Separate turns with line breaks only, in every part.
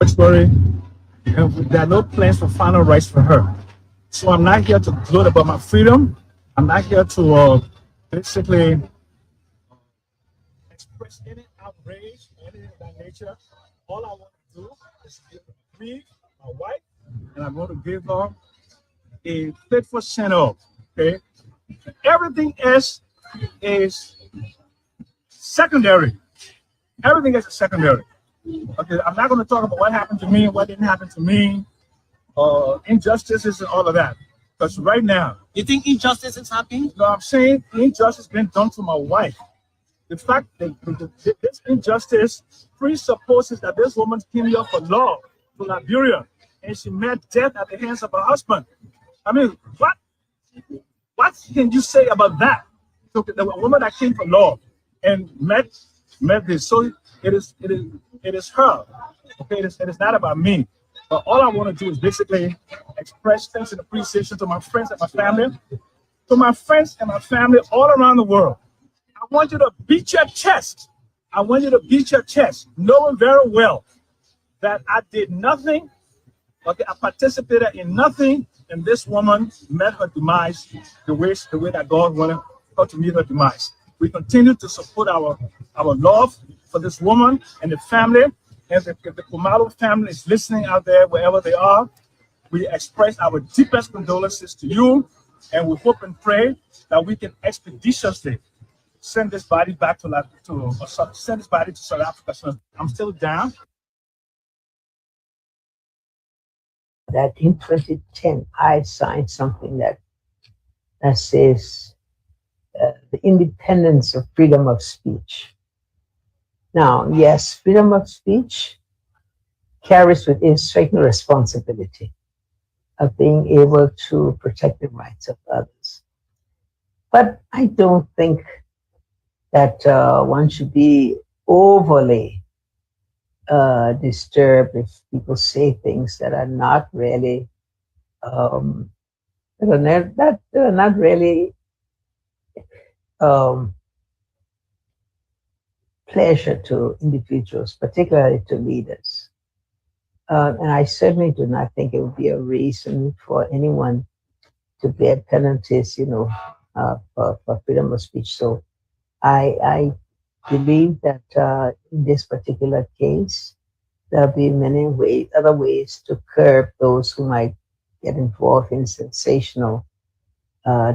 Story, and there are no plans for final rights for her. So I'm not here to gloat about my freedom. I'm not here to basically express any outrage or anything of that nature. All I want to do is give me, my wife, and I'm going to give her a faithful send off. Okay, everything else is secondary. Everything else is secondary. Okay, I'm not going to talk about what happened to me and what didn't happen to me, injustices and all of that. Because right now,
You think injustice is happening?
you know what I'm saying? Injustice being done to my wife. The fact that this injustice presupposes that this woman came here for love to Liberia and she met death at the hands of her husband. I mean, what can you say about that? So the woman that came for love and met this. So it is her. Okay, it is not about me. But all I want to do is basically express thanks and appreciation to my friends and my family, to my friends and my family all around the world. I want you to beat your chest. I want you to beat your chest, knowing very well that I did nothing. Okay, I participated in nothing, and this woman met her demise the way that God wanted her to meet her demise. We continue to support our love for this woman and the family. And if the Kumalo family is listening out there, wherever they are, we express our deepest condolences to you, and we hope and pray that we can expeditiously send this body back send this body to South Africa. So I'm still down.
That in 2010, I signed something that says the independence of freedom of speech. Now, yes, freedom of speech carries with it certain responsibility of being able to protect the rights of others. But I don't think that one should be overly disturbed if people say things that are not really pleasure to individuals, particularly to leaders. And I certainly do not think it would be a reason for anyone to bear penalties, for freedom of speech. So I believe that in this particular case, there'll be many other ways to curb those who might get involved in sensational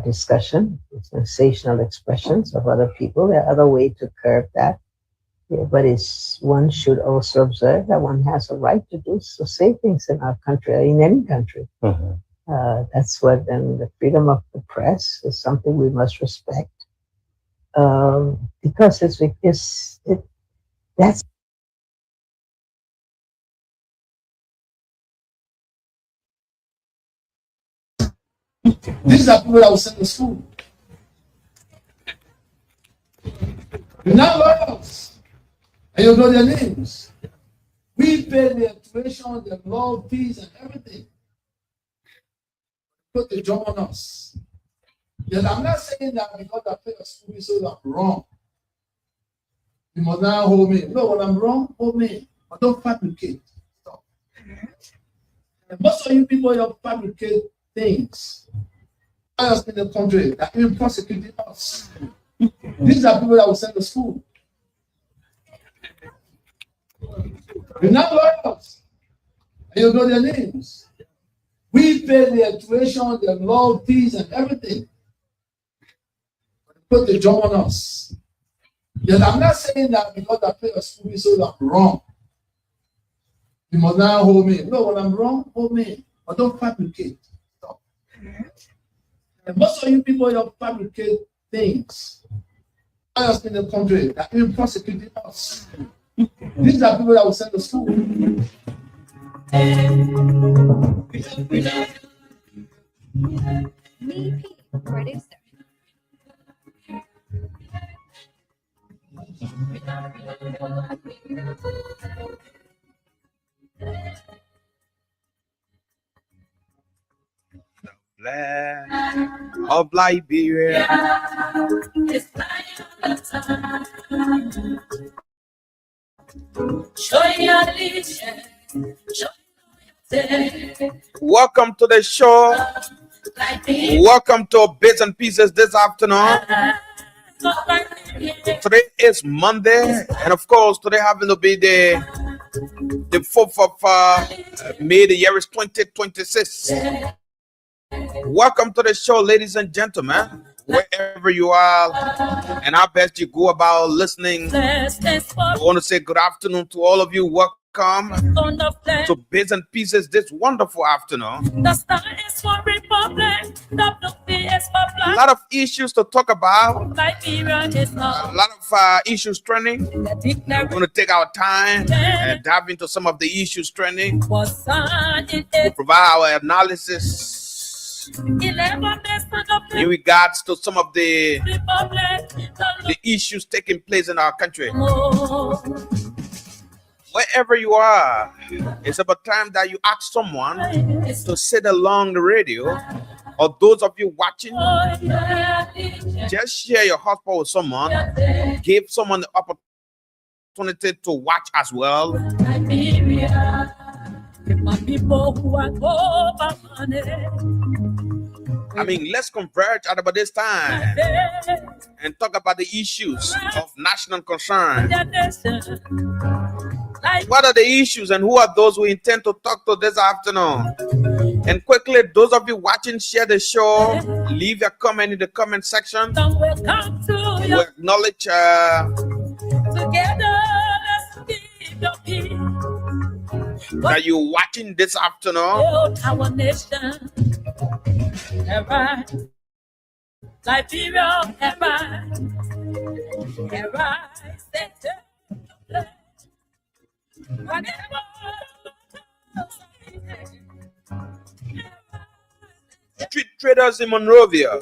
discussion, sensational expressions of other people. There are other ways to curb that. Yeah, but one should also observe that one has a right to do so, say things in our country, or in any country. That's what, and the freedom of the press is something we must respect, because that's.
These are people that will send to school. You're not lawyers, and you know their names. We pay their tuition, their law fees, and everything. Put the job on us. Yes, I'm not saying that because I pay a school fees, so I'm wrong. You must not hold me. No, when I'm wrong, hold me. But don't fabricate. Stop. And most of you people, you fabricate things. Us in the country that even prosecuting us. These are people that will send to school. You're not lawyers, and you know their names. We pay their tuition, their law fees, and everything. Put the job on us. Yes, I'm not saying that because I pay a school fee, so I'm wrong. You must not hold me. No, when I'm wrong, hold me. But don't fabricate. Stop. And most of you people, you fabricate things. Us in the country that even prosecuting us. These are people that will send to school.
Ready, sir.
Flag of Liberia.
Show your allegiance
Welcome to the show. Welcome to Bits and Pieces this afternoon. Today is Monday, and of course, today happens to be the 4th of May, the year is 2026. Welcome to the show, ladies and gentlemen, wherever you are, and I best you go about listening. I want to say good afternoon to all of you. Welcome to Bits and Pieces this wonderful afternoon. A lot of issues to talk about. A lot of issues trending. We're going to take our time and dive into some of the issues trending. We'll provide our analysis in regards to some of the issues taking place in our country. Wherever you are, it's about time that you ask someone to sit along the radio, or those of you watching, just share your hotspot with someone, give someone the opportunity to watch as well. I mean, let's converge at about this time and talk about the issues of national concern. What are the issues and who are those we intend to talk to this afternoon? And quickly, those of you watching, share the show. Leave your comment in the comment section. We acknowledge that you're watching this afternoon. Street traders in Monrovia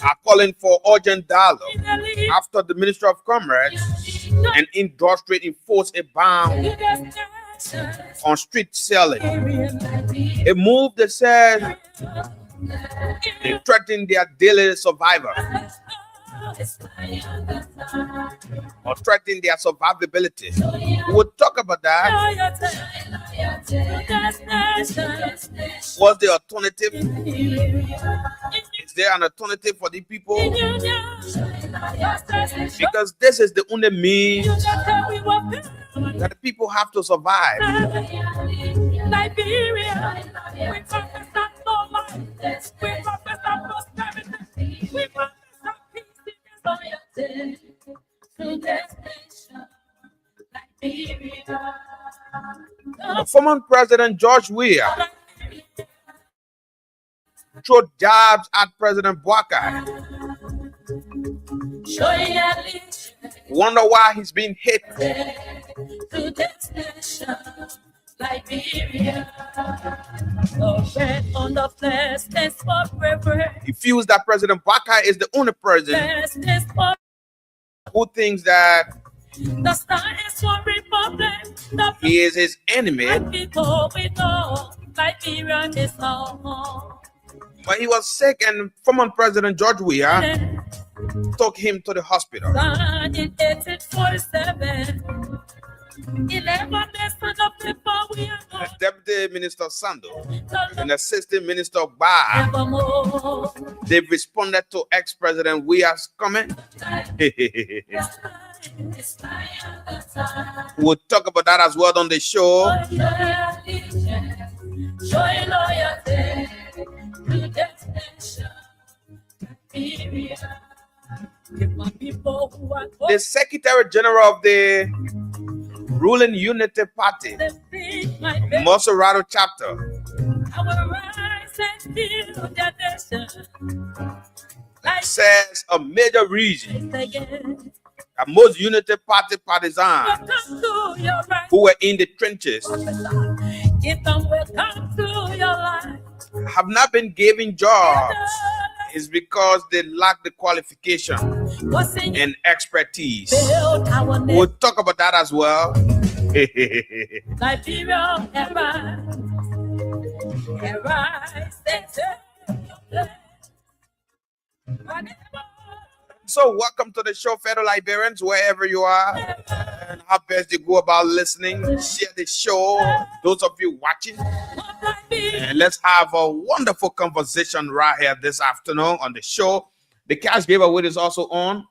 are calling for urgent dialogue after the Ministry of Commerce and Industry enforced a ban on street selling. A move that said they threaten their daily survival or threaten their survivability. We'll talk about that. What's the alternative? Is there an alternative for the people? Because this is the only means that the people have to survive. Former President George Weah threw jabs at President Boakai. Wonder why he's being hit. He feels that President Boakai is the only president who thinks that he is his enemy. But he was sick, and former President George Weah took him to the hospital. The Deputy Minister Sando and Assistant Minister Ba, they've responded to ex-President Weah's comment. We'll talk about that as well on the show. The Secretary General of the ruling Unity Party, Moserado chapter, says a major reason that most Unity Party partisans who were in the trenches have not been given jobs is because they lack the qualification and expertise. We'll talk about that as well. So, welcome to the show, fellow Liberians, wherever you are, and how best you go about listening. Share the show, those of you watching, and let's have a wonderful conversation right here this afternoon on the show. The cash giveaway is also on.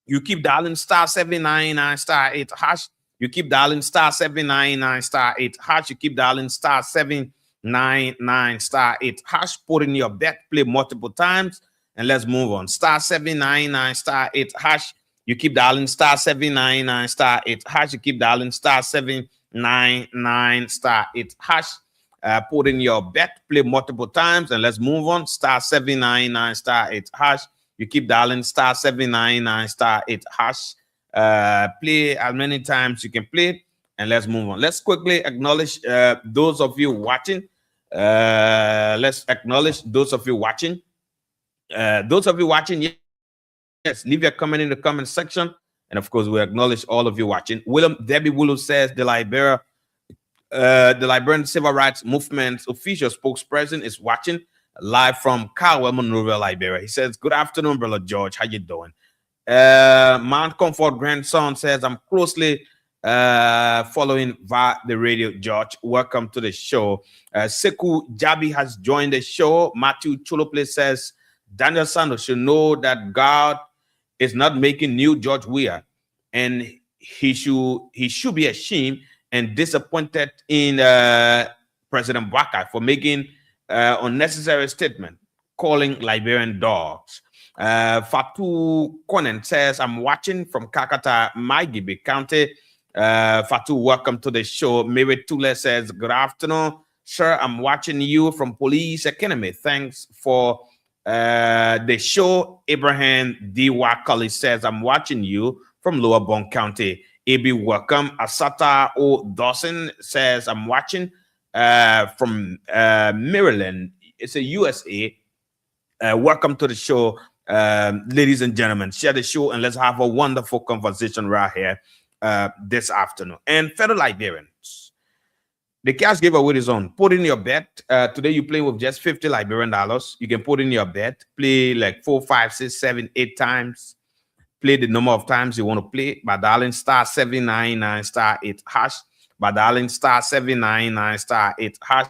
You keep dialing star 799 star 8 hash. You keep dialing star 799 star 8 hash. You keep dialing star 799 star 8 hash. Put in your bet, play multiple times, and let's move on. Star 799 star 8 hash. You keep dialing star 799 star 8 hash. You keep dialing star 799 star 8 hash. Put in your bet, play multiple times, and let's move on. Star 799 star 8 hash. You keep dialing star 799 star 8 hash. Play as many times you can play, and let's move on. Let's quickly acknowledge those of you watching. Let's acknowledge those of you watching. Yes, leave your comment in the comment section, and of course, we acknowledge all of you watching. Debbie Wulu says the Liberian Civil Rights Movement's official spokesperson is watching live from Caldwell, Monrovia, Liberia. He says, "Good afternoon, Brother George. How you doing?" Mount Comfort grandson says, "I'm closely following via the radio, George. Welcome to the show." Seku Jabi has joined the show. Matthew Chulople says, "Daniel Santos should know that God is not making new George Weah, and he should be ashamed and disappointed in President Baka for making unnecessary statement calling Liberian dogs." Fatu Konen says, "I'm watching from Kakata, Maigibe County." Fatu, welcome to the show. Mary Tule says, "Good afternoon, sir. I'm watching you from Police Academy. Thanks for the show." Abraham D. Wakali says, "I'm watching you from Lower Bond County." AB, welcome. Asata O. Dawson says, "I'm watching from Maryland." It's a USA. Welcome to the show, ladies and gentlemen. Share the show and let's have a wonderful conversation right here this afternoon. And fellow Liberians, the cash giveaway is on. Put in your bet. Today you're playing with just $50 Liberian dollars. You can put in your bet. Play like 4, 5, 6, 7, 8 times. Play the number of times you want to play by dialing star 799 star 8 hash. By dialing star 799 star 8 hash.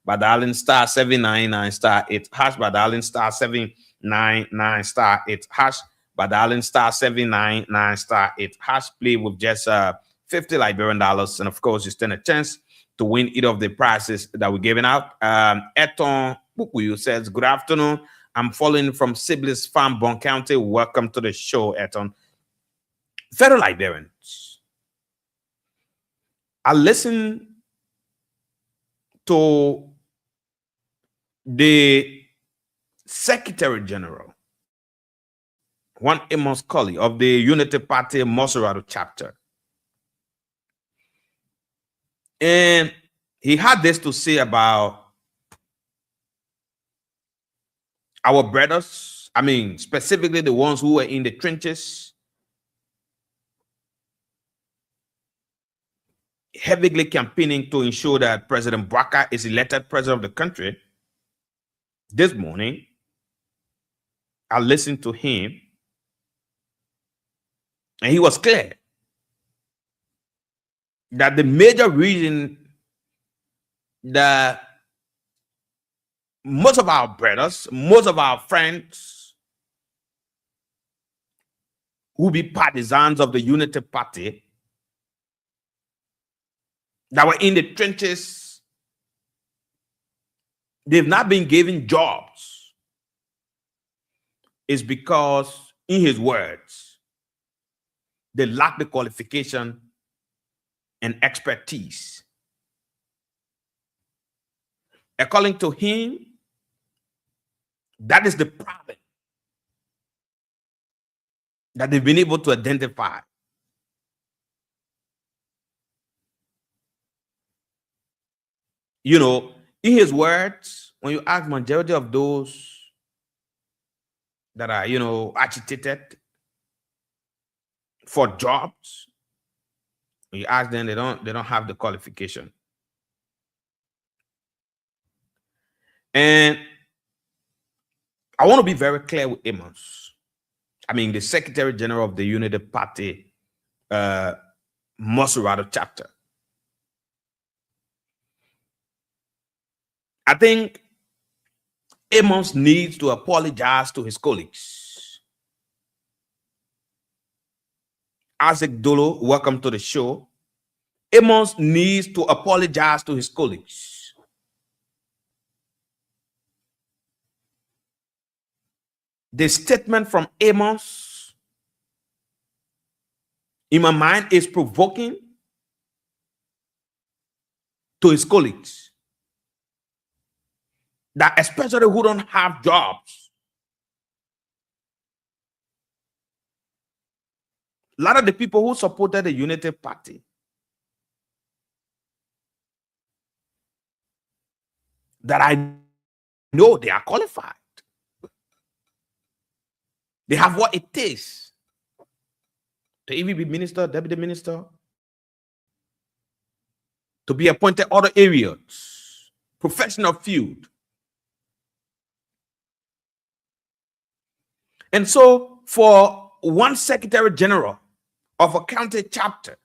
By dialing star 799 star 8 hash. By dialing star 799 star 8 hash. By dialing star 799 star 8 hash. Play with just $50 Liberian dollars, and of course you stand a chance to win either of the prizes that we're giving out. Eton Bukuyu says, "Good afternoon. I'm following from Sibley's Farm, Bon County. Welcome to the show, Eton." Fellow Liberians, I listened to the Secretary General, Juan Amos Colley of the Unity Party Moserado chapter. And he had this to say about our brothers, I mean, specifically the ones who were in the trenches, heavily campaigning to ensure that President Baka is elected president of the country. This morning, I listened to him, and he was clear that the major reason that most of our brothers, most of our friends who be partisans of the Unity Party that were in the trenches, they've not been given jobs, is because, in his words, they lack the qualification and expertise. According to him, that is the problem that they've been able to identify. You know, in his words, when you ask majority of those that are, you know, agitated for jobs, when you ask them, they don't have the qualification. And I want to be very clear with Amos. I mean, the Secretary General of the United Party, Maserati chapter. I think Amos needs to apologize to his colleagues. Isaac Dolo, welcome to the show. Amos needs to apologize to his colleagues. The statement from Amos, in my mind, is provoking to his colleagues, that especially who don't have jobs. A lot of the people who supported the Unity Party, that I know they are qualified. They have what it takes to even be minister, deputy minister, to be appointed other areas, professional field. And so for one Secretary General of a county chapter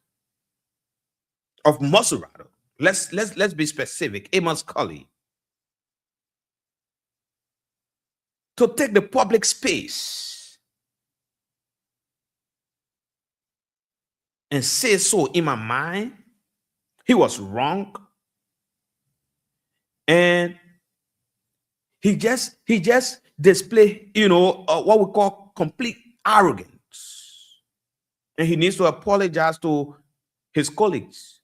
of Maserati, let's be specific, Amos Colley, to take the public space and say so, in my mind, he was wrong. And he just displayed, what we call complete arrogance. And he needs to apologize to his colleagues.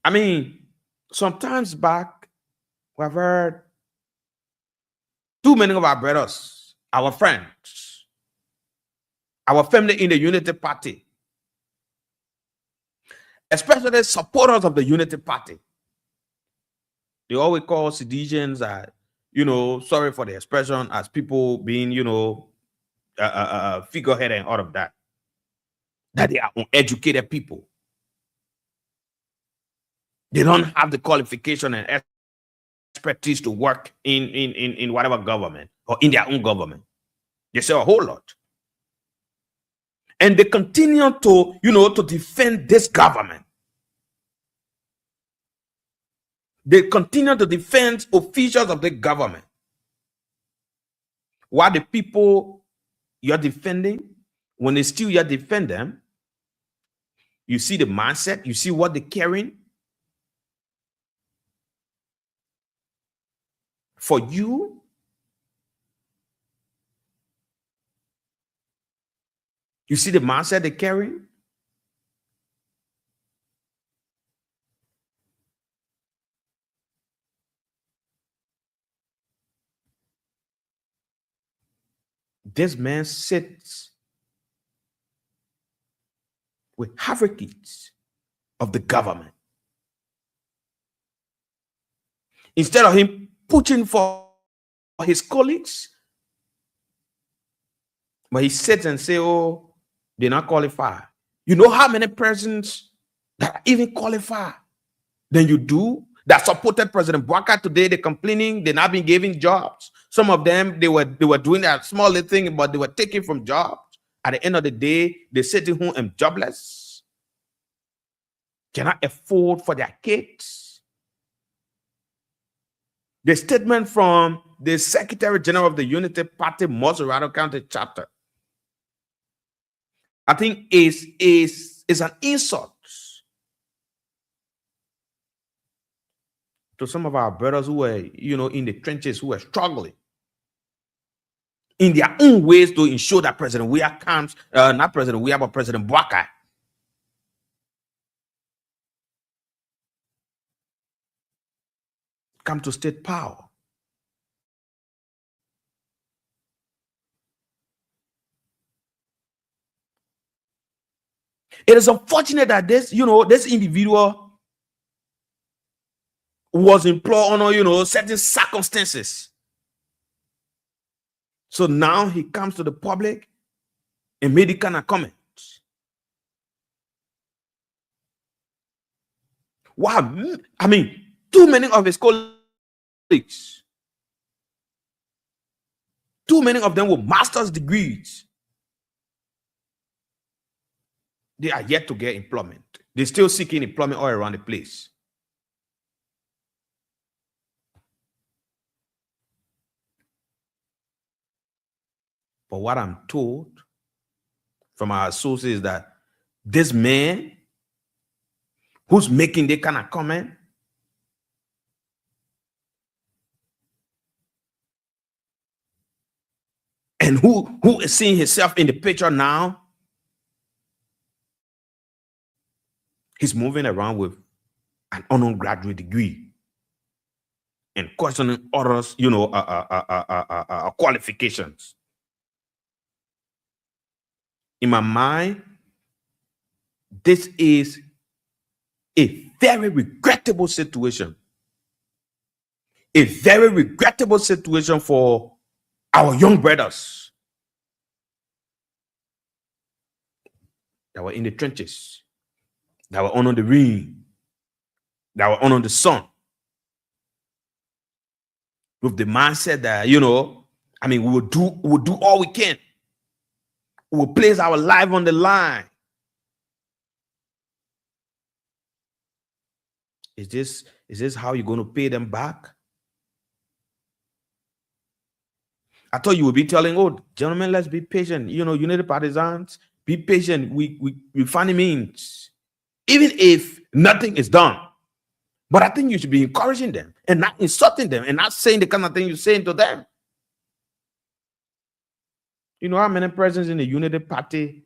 I mean, sometimes back, we've heard too many of our brothers, our friends, our family in the Unity Party, especially supporters of the Unity Party, they always call Sidesians, sorry for the expression, as people being, figurehead and all of that, that they are uneducated people. They don't have the qualification and expertise to work in whatever government or in their own government. They say a whole lot. And they continue to, to defend this government. They continue to defend officials of the government. While the people you're defending, when they still you defend them, you see the mindset, you see what they're carrying. For you, you see the mindset they're carrying. This man sits with advocates of the government. Instead of him pushing for his colleagues, but he sits and says, oh, they're not qualified. You know how many persons that are even qualified than you do that supported President Bwaka today? They're complaining they're not being given jobs. Some of them, they were doing that small little thing, but they were taken from jobs. At the end of the day, they sit at home and jobless, cannot afford for their kids. The statement from the Secretary General of the Unity Party, Maserati County chapter, I think is an insult to some of our brothers who were, in the trenches, who were struggling in their own ways to ensure that President Weah comes, not President Weah, but President Bwaka come to state power. It is unfortunate that this individual was employed under, certain circumstances. So now he comes to the public and made the kind of comments. Wow, I mean, Too many of his colleagues, too many of them with master's degrees, they are yet to get employment. They're still seeking employment all around the place. But what I'm told from our sources is that this man who's making that kind of comment and who is seeing himself in the picture now, he's moving around with an undergraduate degree and questioning others, qualifications. In my mind, this is a very regrettable situation. A very regrettable situation for our young brothers that were in the trenches, that were under the ring, that were under the sun, with the mindset that, we will do all we can. We will place our life on the line. Is this how you're going to pay them back? I thought you would be telling, oh, gentlemen, let's be patient. United Partisans, be patient. We find means, even if nothing is done. But I think you should be encouraging them and not insulting them and not saying the kind of thing you're saying to them. You know how many presidents in the Unity Party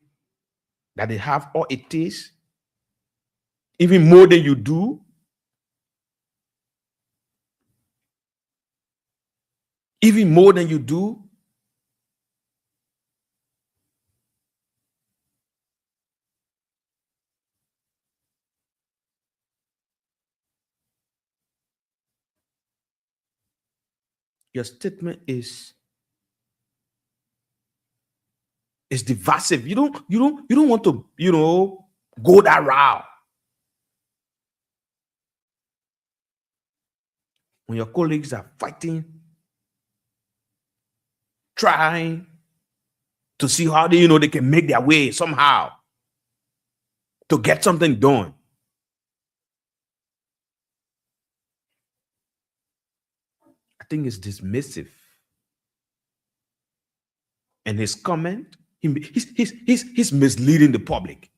that they have all it is? Even more than you do? Even more than you do? Your statement is divisive. You don't want to, go that route. When your colleagues are fighting, trying to see how they can make their way somehow to get something done. I think it's dismissive. And his comment, he's misleading the public.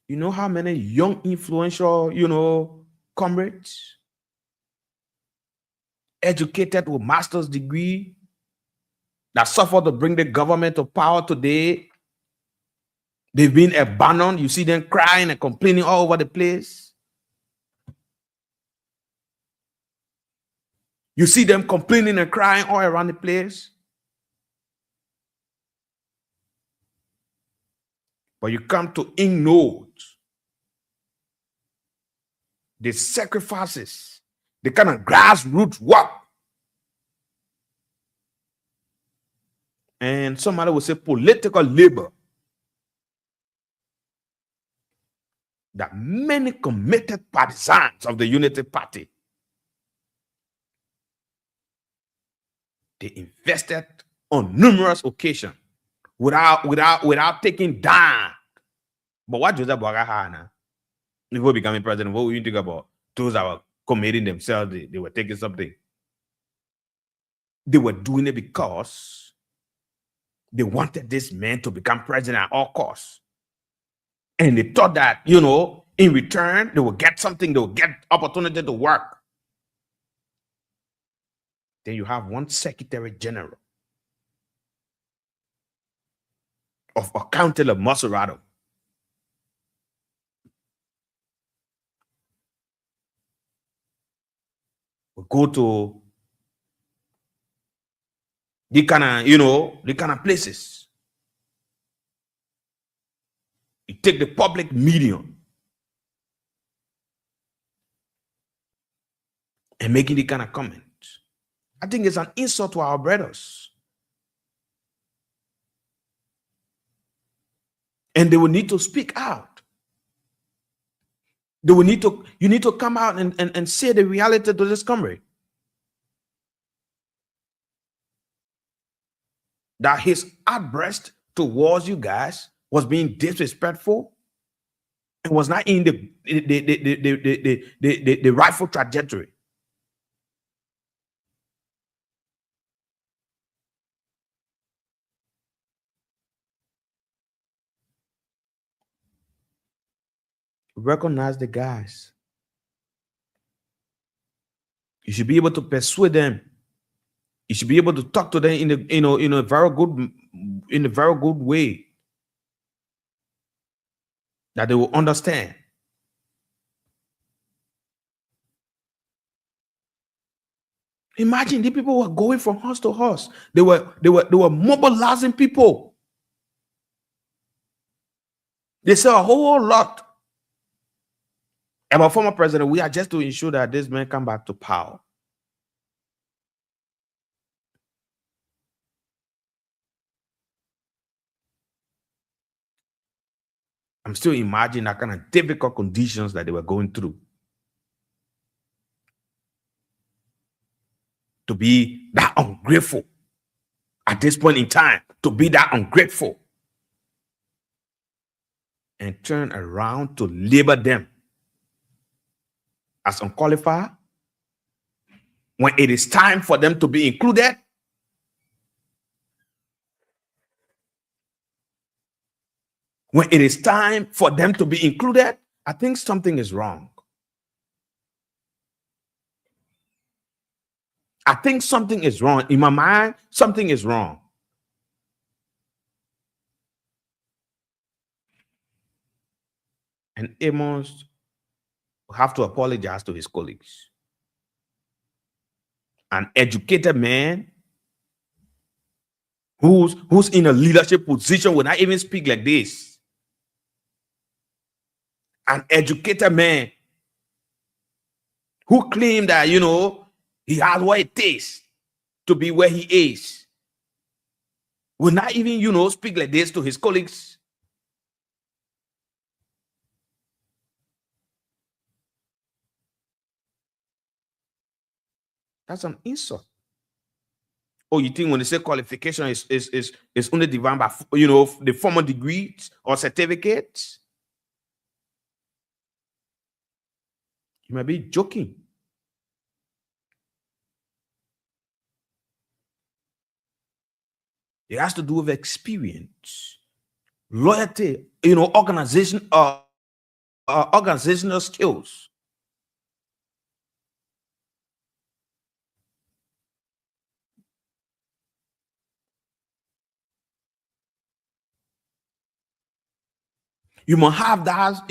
You know how many young, influential, comrades, educated with master's degree, that suffered to bring the government to power today, they've been abandoned. You see them crying and complaining all over the place. You see them complaining and crying all around the place. But you come to ignore the sacrifices, the kind of grassroots work. And somebody would say political labor that many committed partisans of the Unity Party, they invested on numerous occasions without taking down. But what Joseph Boaga before becoming president, what we think about those that were committing themselves, they were taking something. They were doing it because they wanted this man to become president at all costs. And they thought that, in return, they will get something, they will get opportunity to work. Then you have one Secretary General of a county of Maserado. We go to the kind of places. You take the public medium and making the kind of comments. I think it's an insult to our brothers. And they will need to speak out. You need to come out and say the reality to this comrade. That his outburst towards you guys was being disrespectful and was not in the rightful trajectory. Recognize the guys. You should be able to persuade them. You should be able to talk to them in a very good way that they will understand. Imagine the people were going from house to house. They were mobilizing people. They said a whole lot about former president. We are just to ensure that this man come back to power. I'm still imagining that kind of difficult conditions that they were going through. To be that ungrateful at this point in time, to be that ungrateful and turn around to label them as unqualified when it is time for them to be included. When it is time for them to be included, I think something is wrong. I think something is wrong. In my mind, something is wrong. And Amos will have to apologize to his colleagues. An educated man who's in a leadership position will not even speak like this. An educated man who claimed that, he has what it takes to be where he is, will not even, speak like this to his colleagues. That's an insult. Oh, you think when they say qualification is only defined by, the formal degrees or certificates? You might be joking. It has to do with experience, loyalty, organizational skills. You must have that,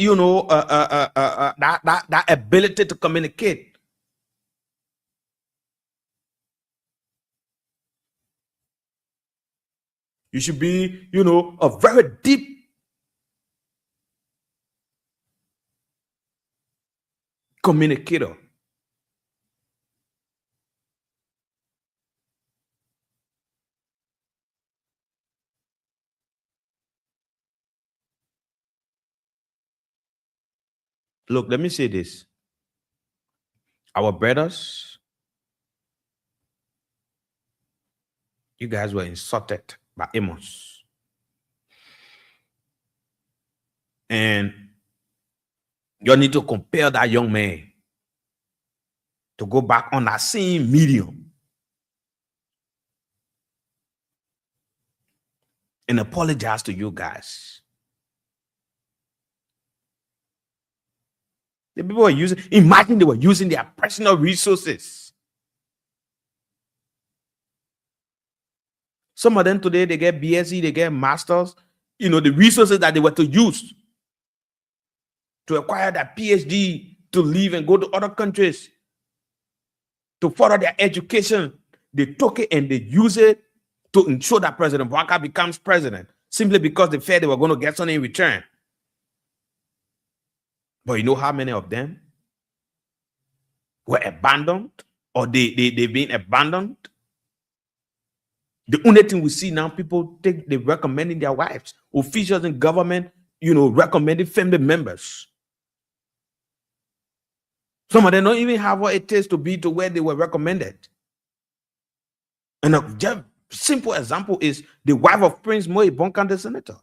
that ability to communicate. You should be, a very deep communicator. Look, let me say this. Our brothers, you guys were insulted by Amos. And you need to compel that young man to go back on that same medium and apologize to you guys. The people were imagine they were using their personal resources. Some of them today, they get BSc, they get masters, the resources that they were to use to acquire that PhD, to leave and go to other countries, to further their education. They took it and they use it to ensure that President Bouaka becomes president, simply because they felt they were going to get something in return. But you know how many of them were abandoned, or they've been abandoned? The only thing we see now, people they're recommending their wives, officials in government, recommending family members. Some of them don't even have what it takes to be to where they were recommended. And a just simple example is the wife of Prince Moe, Bonkande senator.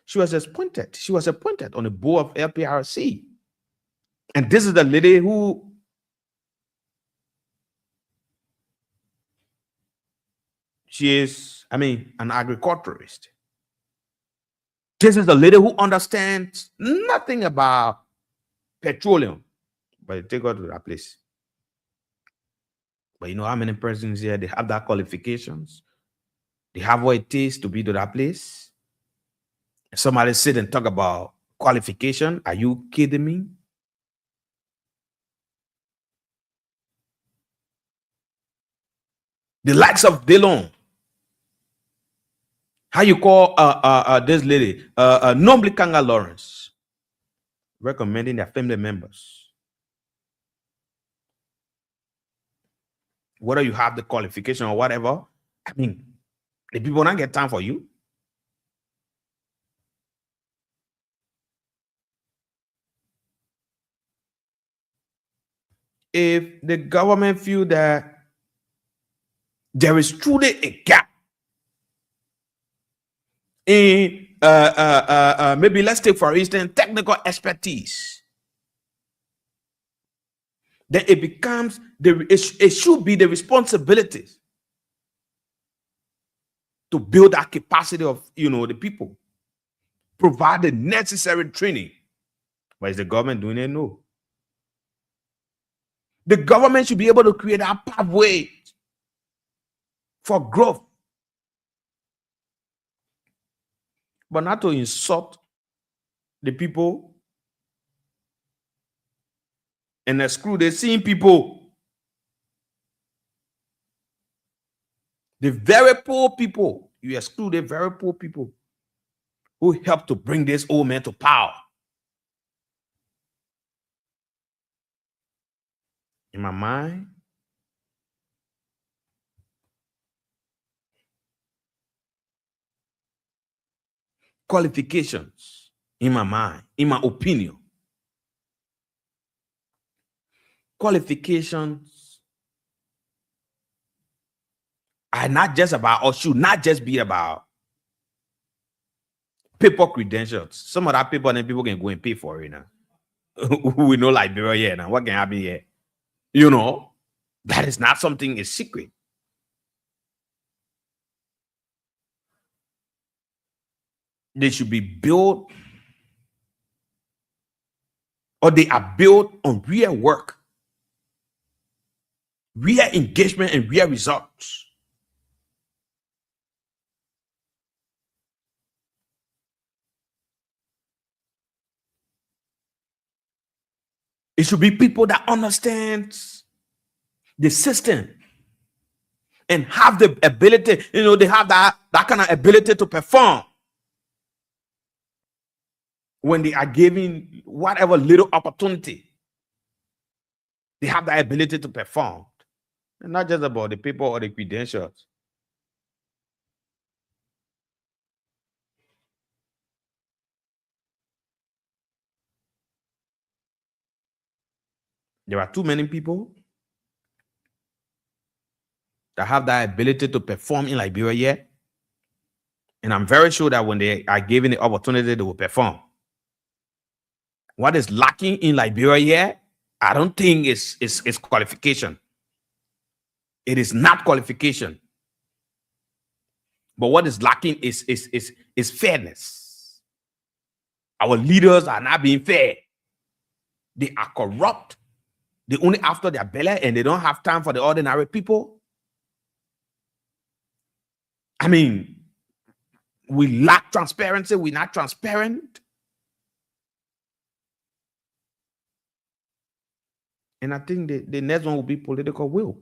She was appointed. She was appointed on the board of LPRC. And this is the lady who she is, an agriculturist. This is the lady who understands nothing about petroleum, but they take her to that place. But you know how many persons here, they have that qualifications? They have what it takes to be to that place? Somebody sit and talk about qualification. Are you kidding me? The likes of Delon. How you call this lady? Nombly Kanga Lawrence. Recommending their family members. Whether you have the qualification or whatever, the people don't get time for you. If the government feel that there is truly a gap in maybe let's take for instance technical expertise, then it becomes it should be the responsibility to build that capacity of the people, provide the necessary training. But is the government doing it? No. The government should be able to create a pathway for growth, but not to insult the people and exclude the same people, the very poor people. You exclude the very poor people who helped to bring this old man to power. In my mind, qualifications, in my mind, in my opinion, qualifications are not just about, or should not just be about, paper credentials. Some of that paper, then people can go and pay for it now. We know Liberia here now. What can happen here? That is not something is secret. They should be built, or they are built on real work, real engagement, and real results. It should be people that understand the system and have the ability, they have that kind of ability to perform when they are given whatever little opportunity. They have the ability to perform. And not just about the paper or the credentials. There are too many people that have that ability to perform in Liberia yet. And I'm very sure that when they are given the opportunity, they will perform. What is lacking in Liberia yet, I don't think is qualification. It is not qualification. But what is lacking is fairness. Our leaders are not being fair. They are corrupt. They only after their belly, and they don't have time for the ordinary people. We lack transparency. We're not transparent. And I think the next one will be political will.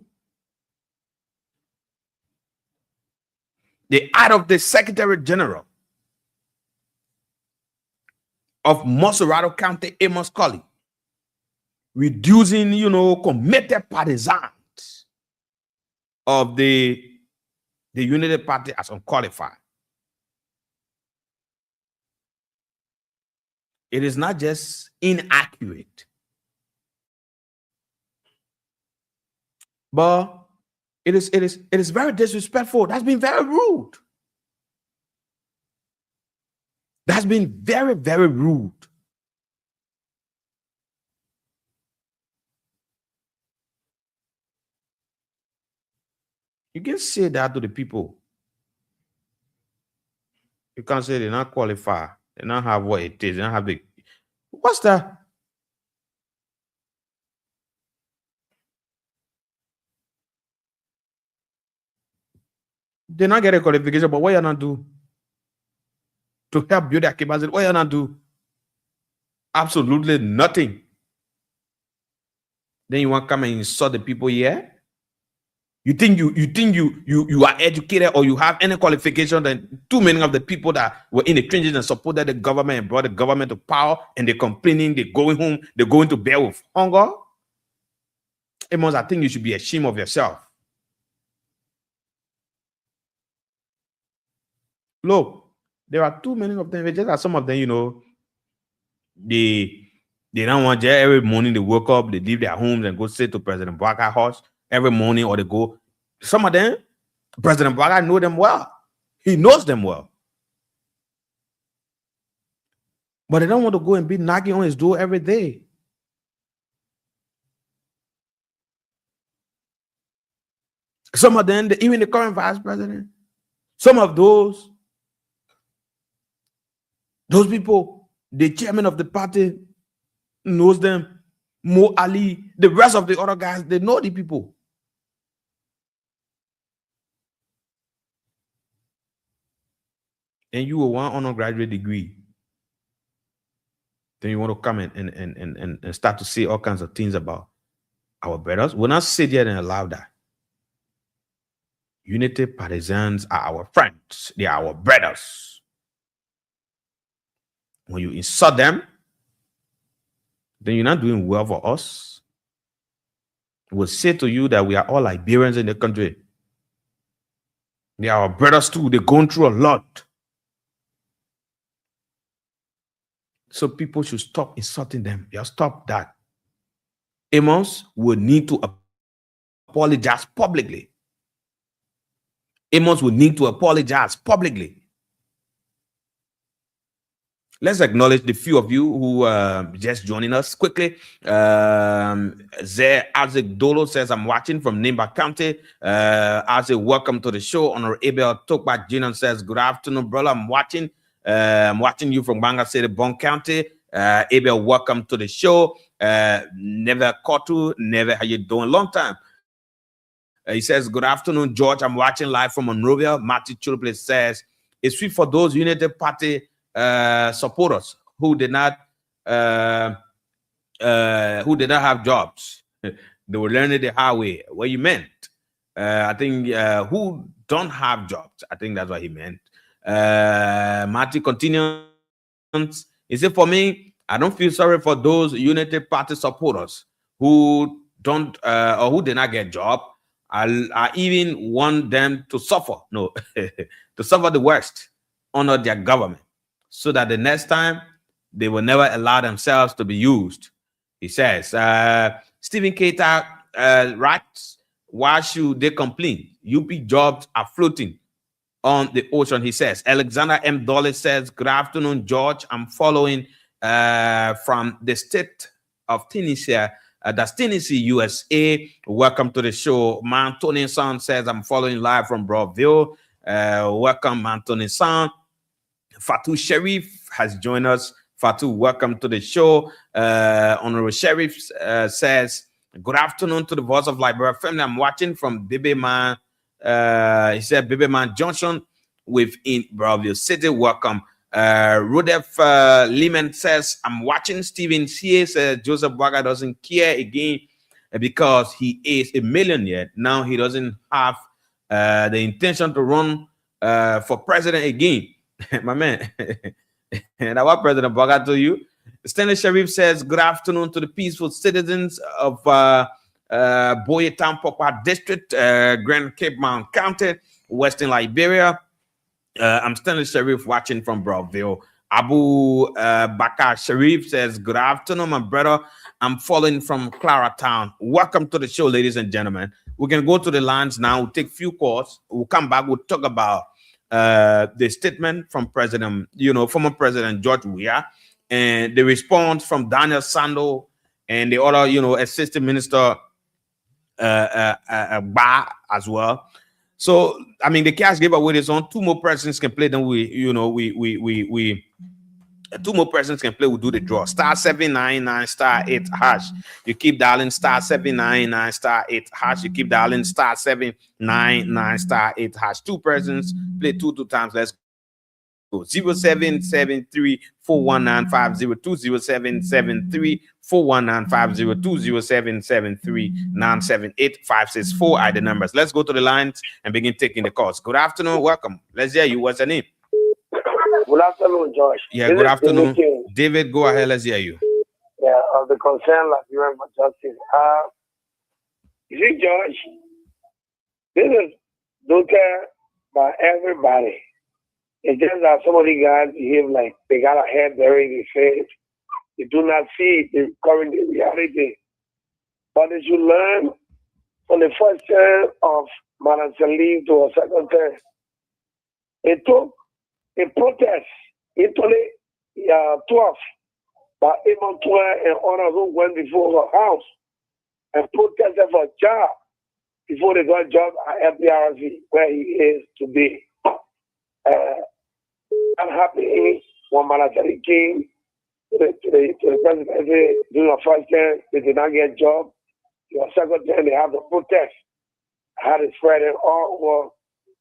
The act of the Secretary General of Moserado County, Amos Colley, reducing, committed partisans of the Unity Party as unqualified. It is not just inaccurate, but it is very disrespectful. That's been very rude. That's been very, very rude. You can say that to the people. You can't say they're not qualified. They don't have what it is. They don't have the. What's that? They not get a qualification, but what you not do to help build their capacity? What you not do? Absolutely nothing. Then you want to come and insult the people here? You think you are educated or you have any qualification than too many of the people that were in the trenches and supported the government and brought the government to power, and they're complaining, they're going home, they're going to bed with hunger? Amos, I think you should be ashamed of yourself. Look, there are too many of them. It's just that some of them, they don't want to. Every morning they wake up, they leave their homes and go sit to President Barack's house every morning, or they go. Some of them, President Barack know them well. He knows them well. But they don't want to go and be knocking on his door every day. Some of them, even the current vice president, some of those people, the chairman of the party knows them. Mo Ali, the rest of the other guys, they know the people. And you will want undergraduate degree. Then you want to come and start to say all kinds of things about our brothers. We'll not sit there and allow that. Unity partisans are our friends. They are our brothers. When you insult them, then you're not doing well for us. We'll say to you that we are all Liberians in the country. They are our brothers too. They're going through a lot. So people should stop insulting them. Just stop that. Amos will need to apologize publicly. Amos will need to apologize publicly. Let's acknowledge the few of you who just joining us quickly. Isaac Dolo says, I'm watching from Nimba County. Isaac, welcome to the show. Honorable Abel Tokbak Jinan says, good afternoon, brother. I'm watching you from Banga City, Bon County. Abel, welcome to the show. Never Kotu, never, how you doing? Long time. He says, good afternoon, George. I'm watching live from Monrovia. Matthew Chuluple says, it's sweet for those Unity Party supporters who did not have jobs. They were learning the hard way. What you meant? I think who don't have jobs. I think that's what he meant. Matthew continues. He said, for me, I don't feel sorry for those Unity Party supporters who don't or who did not get job. I even want them to suffer. No, to suffer the worst under their government, so that the next time they will never allow themselves to be used. He says, Stephen Keita writes, why should they complain? UP jobs are floating on the ocean, he says. Alexander M. Dolly says, good afternoon, George. I'm following from the state of Tennessee. That's Tennessee, USA. Welcome to the show. Mantoni San says, I'm following live from Broadville. Welcome, Mantoni San. Fatou Sharif has joined us. Fatou, welcome to the show. Honorable Sharif says, good afternoon to the Voice of Liberia family. I'm watching from Baby Man. He said, Baby Man Junction within Broadville City. Welcome. Rudolph Lehman says, I'm watching. Stephen C. says, Joseph Waga doesn't care again because he is a millionaire. Now he doesn't have the intention to run for president again. My man. And what President Waga told you. Stanley Sharif says, good afternoon to the peaceful citizens of Boyetown Pokwa District, Grand Cape Mount County, Western Liberia. I'm Stanley Sharif watching from Broadville. Abu Bakar Sharif says, good afternoon, my brother. I'm following from Claratown. Welcome to the show, ladies and gentlemen. We can go to the lines now. We'll take few calls. We'll come back. We'll talk about the statement from former President George Weah, and the response from Daniel Sando and the other, assistant minister Ba as well. So, I mean, the cash giveaway is on. Two more persons can play. Then two more persons can play. We'll do the draw. Star 799 star 8 hash. You keep dialing star 799 star 8 hash. You keep dialing star 799 star 8 hash. Two persons play two times. Let's go. 0773 41950 0773 41950 0773 978 564 are the numbers. Let's go to the lines and begin taking the calls. Good afternoon. Welcome. Let's hear you. What's your name?
Good afternoon, Josh.
Yeah, good afternoon. David, go ahead. Let's hear you.
Yeah, of the concern Liberian for justice. You see, Josh, this is looked at by everybody. It's just that some of the guys behave like they got a head buried in his face. They do not see the current reality. But as you learn from the first term of Madam Salim to a second term, it took a protest in 2012 by Imam Twain and others who went before her house and protested for a job before they got a job at FPRC, where he is today. I'm happy when Manatari came to the presidency during the first term, they did not get a job. The second term, they have the protest. I had it spreading all over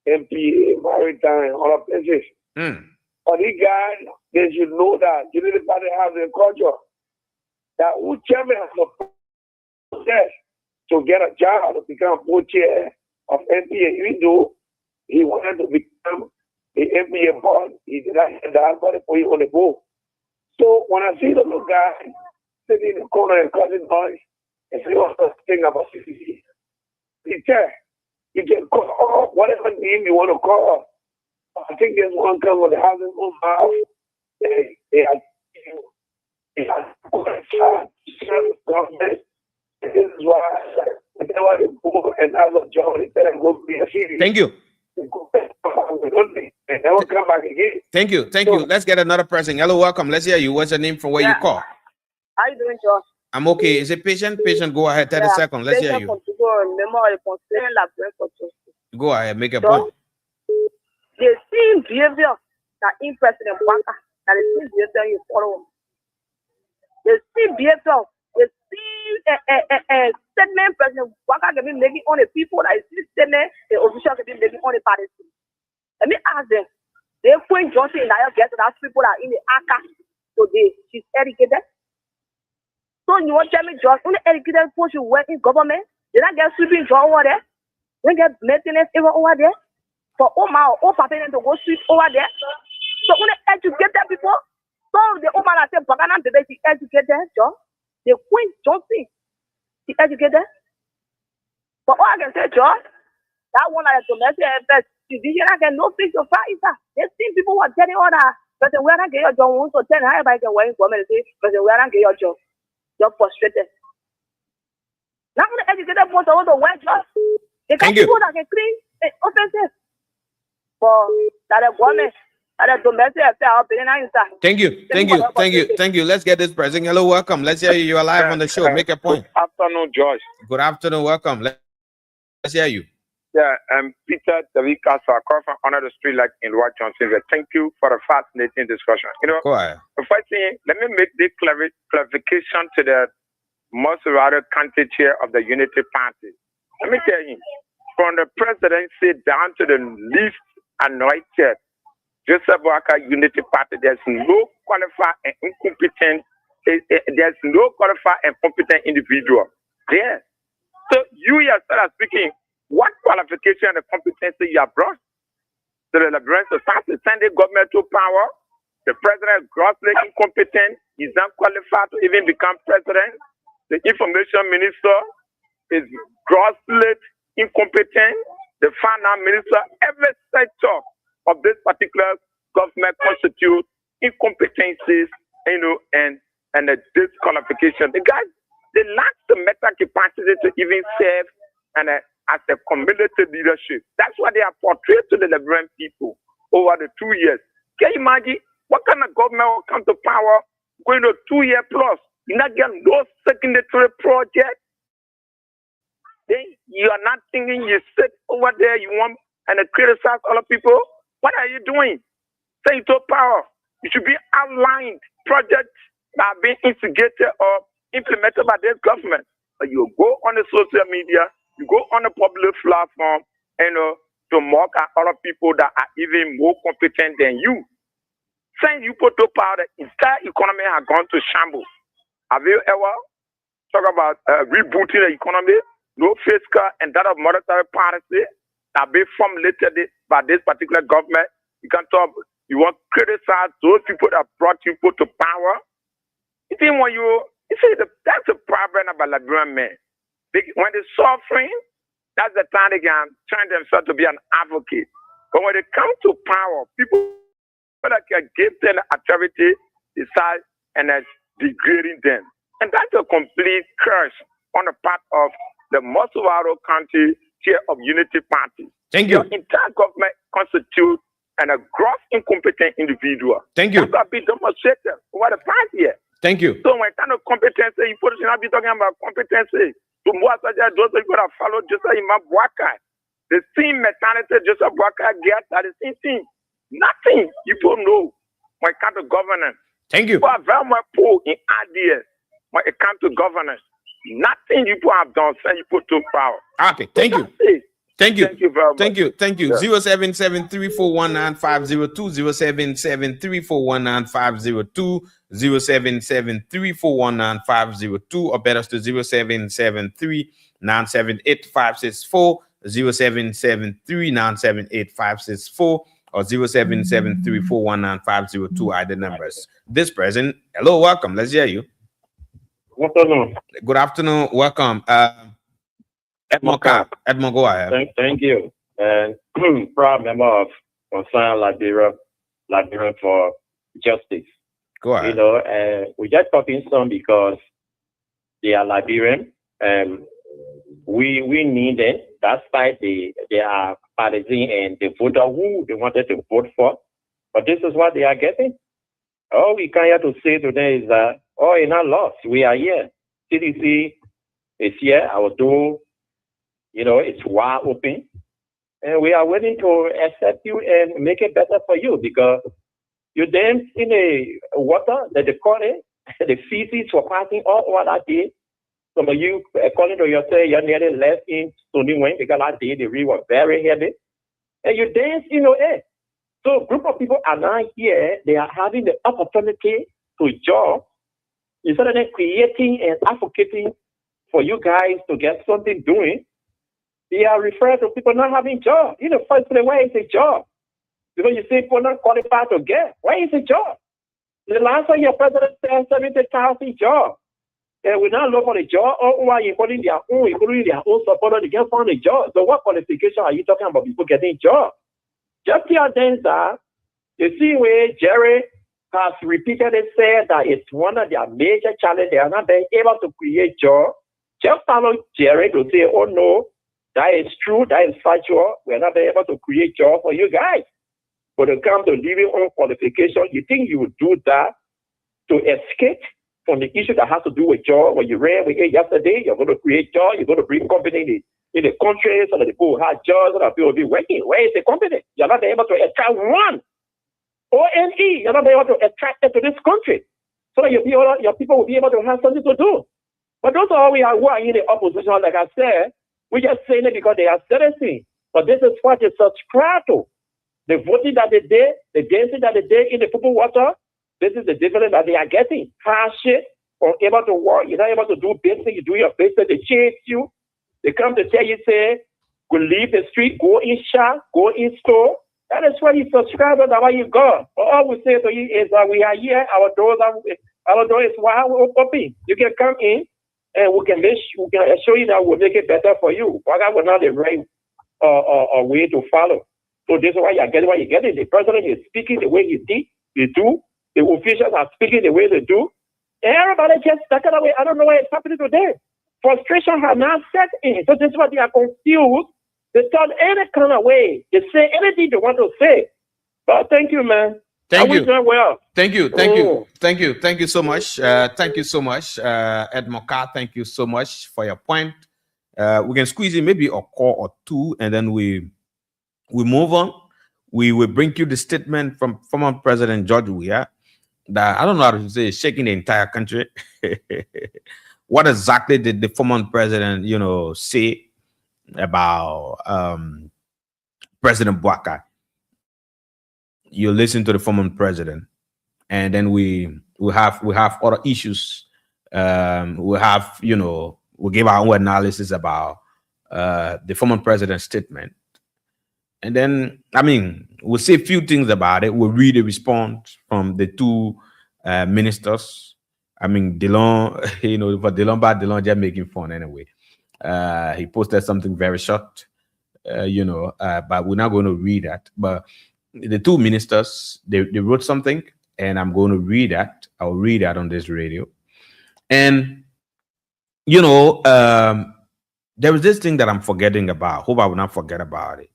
MP, Maritime, and other places. But these guys, they should know that the party has a culture that who chairman has a protest to get a job to become co-chair of NPA, even though he wanted to become the NPA board, he did not get that, but he on the board. So when I see the little guy sitting in the corner and causing noise, and say, "Oh, thing about CCC," he said, "You can call whatever name you want to call." I think there's one come with the housing on mouth. Government. This is why they want to go and have a job instead of go be a city.
Thank you.
And never come back again.
Thank you. Let's get another person. Hello, welcome. Let's hear you. What's your name from where you call?
How you doing, Josh?
I'm okay. Is it patient? Patient, go ahead. 30 seconds. Let's hear you. Go ahead. Make a point.
The same behavior that in President Waka, that the same behavior you follow. The same behavior, the same statement President Waka can be making on the people, that is statement the official can be making on the party. Let me ask them. They point Johnson in that get to that people that are in the ACA today. She's educated. So you want to tell me, Josh, only educated people should work in government? They don't get sweeping job over there. They don't get maintenance even over there. For Oma or Papa to go sweep over there. So only educated people. So the Oma that say Bagana baby, she educated, John. The Queen Johnson, she educated. But all I can say, John, that one that is domestic affairs division, I get no fix to fight. They see people who are getting all that. But when I get your job, so tell how everybody can work in government, but when I get your job, you're frustrated. Now the educated people want to work jobs. They can people that can clean offenses. For that a government, that a domestic affair.
Thank you. Let's get this person. Hello, welcome. Let's hear you. You are live on the show. Make a point.
Good afternoon, George.
Good afternoon. Welcome. Let's hear you.
Yeah, I'm Peter David Casa, call from Honor the Street like in White Johnson. Thank you for the fascinating discussion.
Go ahead.
The first thing, let me make this clarification to the most rather candidate chair of the Unity Party. Let me tell you, from the presidency down to the least anointed Joseph Waka Unity Party, there's no qualified and incompetent. There's no qualified and competent individual there. So you yourself are speaking. What qualification and competency you have brought to the Liberian society? Sending government to power. The president is grossly incompetent. He's not qualified to even become president. The information minister is grossly incompetent. The finance minister, every sector of this particular government constitutes incompetencies, and the disqualification. The guys, they lack the mental capacity to even serve and as a community leadership. That's what they are portrayed to the Liberian people over the 2 years. Can you imagine what kind of government will come to power going to 2 year plus? You not get no signatory project. Then you are not thinking you sit over there, you want and criticize other people. What are you doing? Say to power. You should be outlined projects that are being instigated or implemented by this government. But you go on the social media, you go on the public platform, to mock at other people that are even more competent than you. Since you put to power, the entire economy has gone to shambles. Have you ever talked about rebooting the economy? No fiscal and that of monetary policy that be formulated by this particular government. You can talk, you want to criticize those people that brought you to power. Even when that's the problem about Liberian men. When they're suffering, that's the time they can turn themselves to be an advocate. But when they come to power, people that can give them authority decide and degrading them. And that's a complete curse on the part of the Mosovaro County Chair of Unity Party.
Thank you.
Your entire government constitutes a gross incompetent individual.
Thank you.
That's what been demonstrated over the past year.
Thank you.
So when kind of competency, you should not be talking about competency. To more such as those people that follow Joseph Imam Bouaka. The same mentality Joseph Bouaka gets are the same thing. Nothing you don't know when it comes to governance.
Thank you.
People are very much poor in ideas when it comes to governance. Nothing you people have done since you put to power.
Okay, thank you. Thank you.
Thank you very much.
Thank you. 0773419502, 0773419502, 0773419502, or better to 0773978564, 0773978564, or 0773419502 are the numbers. This person, hello, welcome. Let's hear you.
Good afternoon.
Good afternoon. Welcome. Edmond, go ahead.
Thank you. And proud member of Concern Liberia for Justice.
Go ahead.
We just talking some because they are Liberian and we need them. That's why they are partisan and the voter who they wanted to vote for. But this is what they are getting. All we can have to say today is that, you're not lost. We are here. CDC is here. Our door, it's wide open. And we are willing to accept you and make it better for you because you dance in the water that they call it, the feces were passing all over that day. Some of you, according to yourself, you're nearly less in Stony Wayne because that day the river was very heavy. And you dance in the air. So a group of people are now here. They are having the opportunity to job. Instead of them creating and advocating for you guys to get something doing, they are referring to people not having job. First place, where is a job? Because you say people not qualified to get. Where is a job? The last time your president said 70,000 jobs. And we now look for a job, or why including their own supporter to get found a job. So what qualification are you talking about people getting jobs? Just tell them that you see where Jerry has repeatedly said that it's one of their major challenges. They are not being able to create jobs. Just follow Jerry to say, oh no, that is true, that is factual. We're not being able to create jobs for you guys. But when it comes to living on qualification, you think you would do that to escape from the issue that has to do with job? When you ran with it yesterday, you're going to create jobs, you're going to bring company in the country so that the people have jobs, so that people will be working. Where is the company? You're not able to attract one. ONE, you're not able to attract it to this country. So that your people will be able to have something to do. But those are all we are who are in the opposition, like I said, we're just saying it because they are citizens. But this is what they subscribe to. The voting that they did, the dancing that they did in the people water, this is the difference that they are getting. Hardship, unable to work, you're not able to do business, you do your business, they chase you. They come to tell you, say, go leave the street, go in shop, go in store. That is what you subscribe to, that's why you go. All we say to you is that we are here, our door is wide open. You can come in and we can show you that we'll make it better for you. That was not the right way to follow. So this is why you're getting what you're getting. The president is speaking the way he do. the officials are speaking the way they do. Everybody just back away. I don't know why it's happening today. Frustration has now set in. So this is why they are confused. They turn any kind of way. They say anything they want to say. But thank you, man.
Thank you.
Well.
Thank you so much. Thank you so much, Ed Moka. Thank you so much for your point. We can squeeze in maybe a call or two, and then we move on. We will bring you the statement from former President George Weah that I don't know how to say, shaking the entire country. What exactly did the former president, say about President Bouaka? You listen to the former president, and then we have other issues. We have, we give our own analysis about the former president's statement. And then, we'll say a few things about it. We'll read a response from the two ministers. Delon, for Delon just making fun anyway. He posted something very short, but we're not going to read that. But the two ministers, they wrote something, and I'm going to read that. I'll read that on this radio. And, there is this thing that I'm forgetting about. Hope I will not forget about it.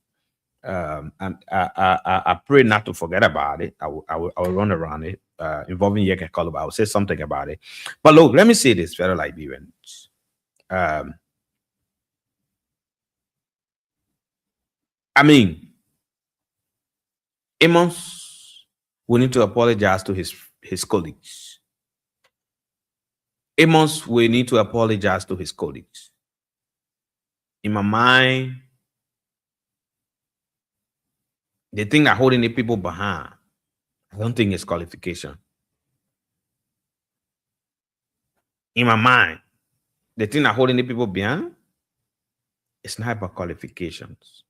And I pray not to forget about it. I will run around it, involving Yeke Koluba. I will say something about it. But look, let me say this, fellow Liberians. Amos will need to apologize to his colleagues. Amos will need to apologize to his colleagues. In my mind, the thing that holding the people behind, I don't think it's qualification. In my mind, the thing that holding the people behind, it's not about qualifications.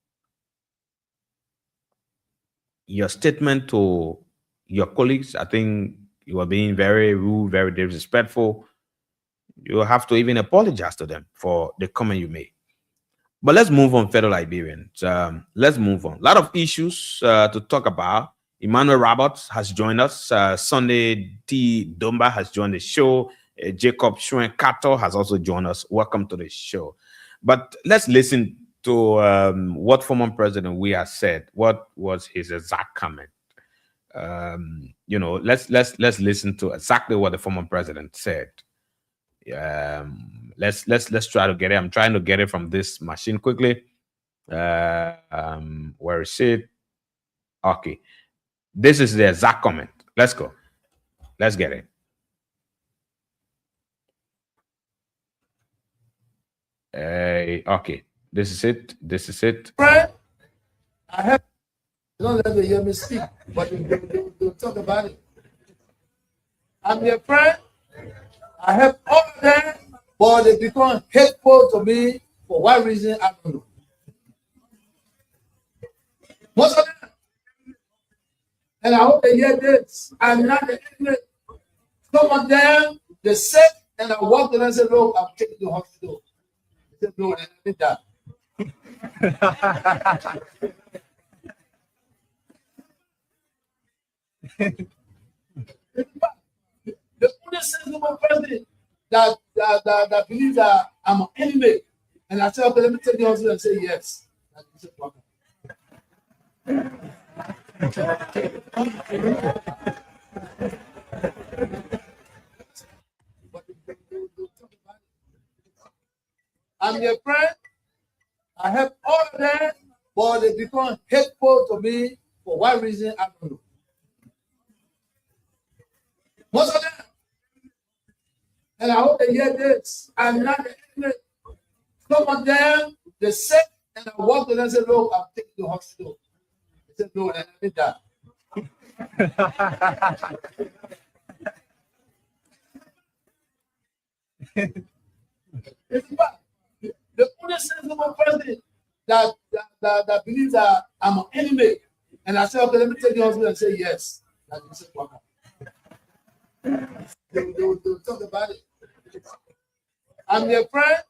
Your statement to your colleagues, I think you are being very rude, very disrespectful. You have to even apologize to them for the comment you made. But let's move on, fellow Liberians. Let's move on. A lot of issues to talk about. Emmanuel Roberts has joined us. Sunday T. Dumba has joined the show. Jacob Shuen Kato has also joined us. Welcome to the show. But let's listen to what former President Weah said. What was his exact comment? Let's listen to exactly what the former president said. Let's try to get it. I'm trying to get it from this machine quickly. Where is it? Okay, this is the exact comment. Let's go. Let's get it. Okay, this is it. This is it.
Friend, I have. Don't let them hear me speak, but they'll talk about it. I'm your friend. I have all of them, but they become hateful to me for what reason, I don't know. Most of them. And I hope they hear this. I'm not the ignorant. Some of them, they sick, and I walk to them and say, look, I'm taking you to the hospital. They said, no, they did that. The only sensible person that believes that I'm an enemy, and I say, okay, let me take the hospital and say yes. I'm your friend. I have all of them, but they become hateful to me for what reason, I don't know. Most of them. And I hope they hear this. I'm not the ignorant. Some of them, they sick, and I walk to them and say, look, I'm taking you to the hospital. They said, no, and I did that. The only sensible person that believes that I'm an enemy, and I say, okay, let me take the hospital and say yes. They'll talk about it. I'm your friend.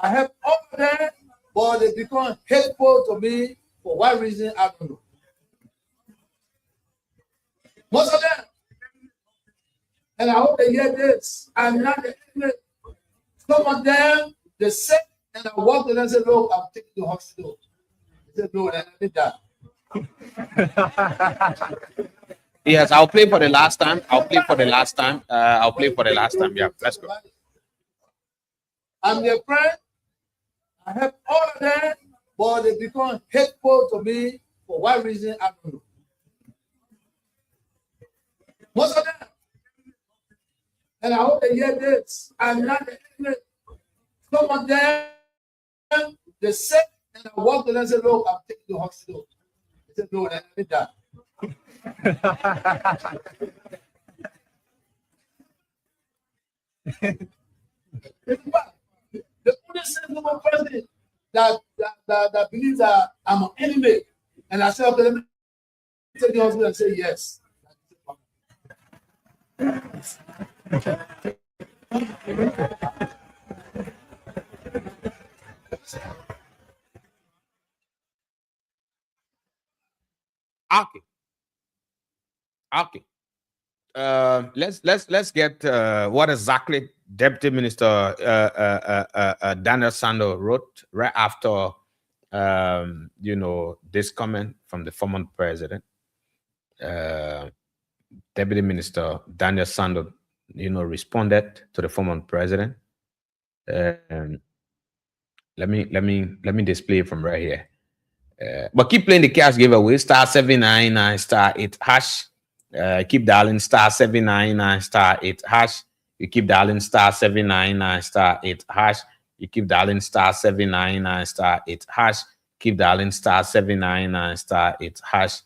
I have all of them, but they become hateful to me for what reason, I don't know. Most of them. And I hope they hear this. I'm not the enemy. Some of them, they sick, and I walked in and said, look, I'm taking you to the hospital. They said, no, let me die.
Yes, I'll play for the last time. I'll play for the last time. Yeah, let's go.
I'm their friend. I help all of them, but they become hateful to me for what reason, I don't know. Most of them. And I hope they hear this. I'm not the enemy. Some of them, they sick, and I walked in and said, look, I'm taking you to the hospital. They said, no, let me die. The only single person that believes that I'm an enemy, and I said, okay, let me take the hospital and say yes.
Okay. Let's get what exactly Deputy Minister Daniel Sando wrote right after this comment from the former president. Deputy Minister Daniel Sando, responded to the former president. Let me display it from right here. But keep playing the cash giveaway, *799 *8#. Keep dialing *799 *8#. You keep dialing *799 *8#. You keep dialing *799 *8#. Keep dialing *799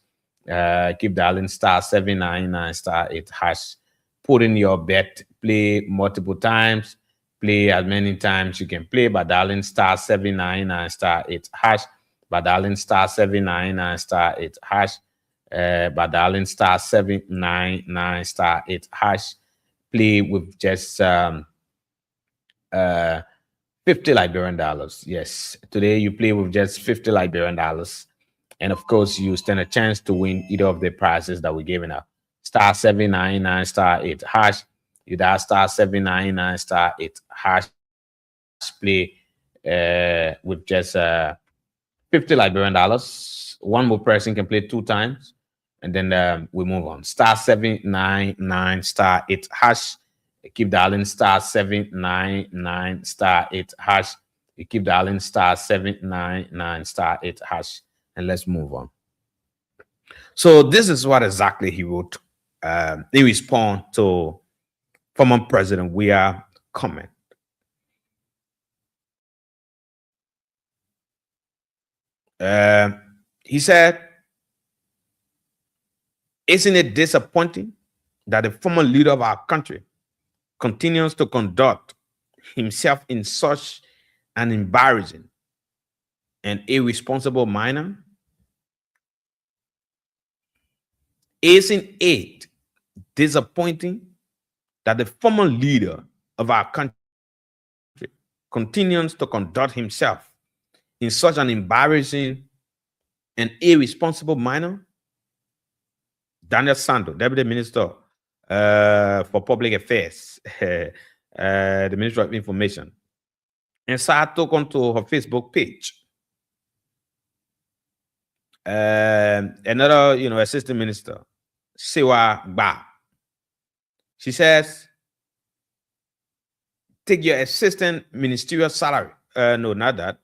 *8#. Keep dialing *799 *8#. Put in your bet, play multiple times, play as many times you can play by dialing *799 *8#. By dialing *799 *8#. By dialing *799 *8#. Play with just 50 Liberian dollars. Yes, today you play with just 50 Liberian dollars, and of course you stand a chance to win either of the prizes that we're giving out. *799 *8#. You dial *799 *8#. Play with just 50 Liberian dollars. One more person can play 2 times, and then we move on. *799 *8#. You keep dialing *799 *8#. You keep dialing *799 *8#, and let's move on. So this is what exactly he wrote. They respond to former President Weah comment. He said, "Isn't it disappointing that the former leader of our country continues to conduct himself in such an embarrassing and irresponsible manner? Isn't it disappointing that the former leader of our country continues to conduct himself in such an embarrassing and irresponsible manner?" Daniel Sando, Deputy Minister for Public Affairs, the Ministry of Information, and so I took onto her Facebook page. Another, assistant minister, Siwa Ba. She says, "Take your assistant ministerial salary." No, not that.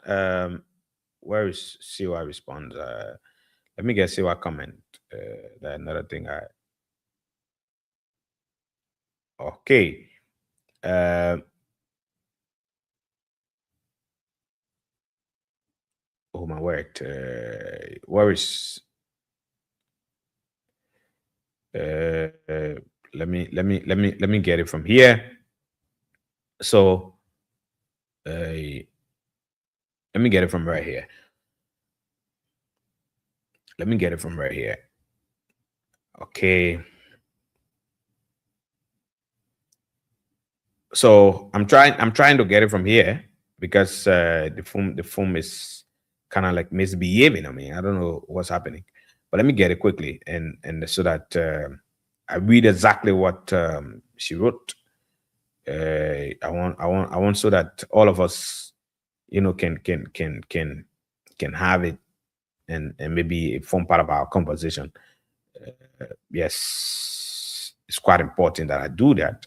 Where is Siwa response? Let me get Siwa comment. That another thing okay. Oh my word. Where is let me get it from here. So let me get it from right here. Let me get it from right here. Okay. So I'm trying to get it from here because the phone is kind of like misbehaving. I mean, I don't know what's happening, but let me get it quickly and so that I read exactly what she wrote. I want so that all of us, can have it and maybe form part of our conversation. Yes, it's quite important that I do that.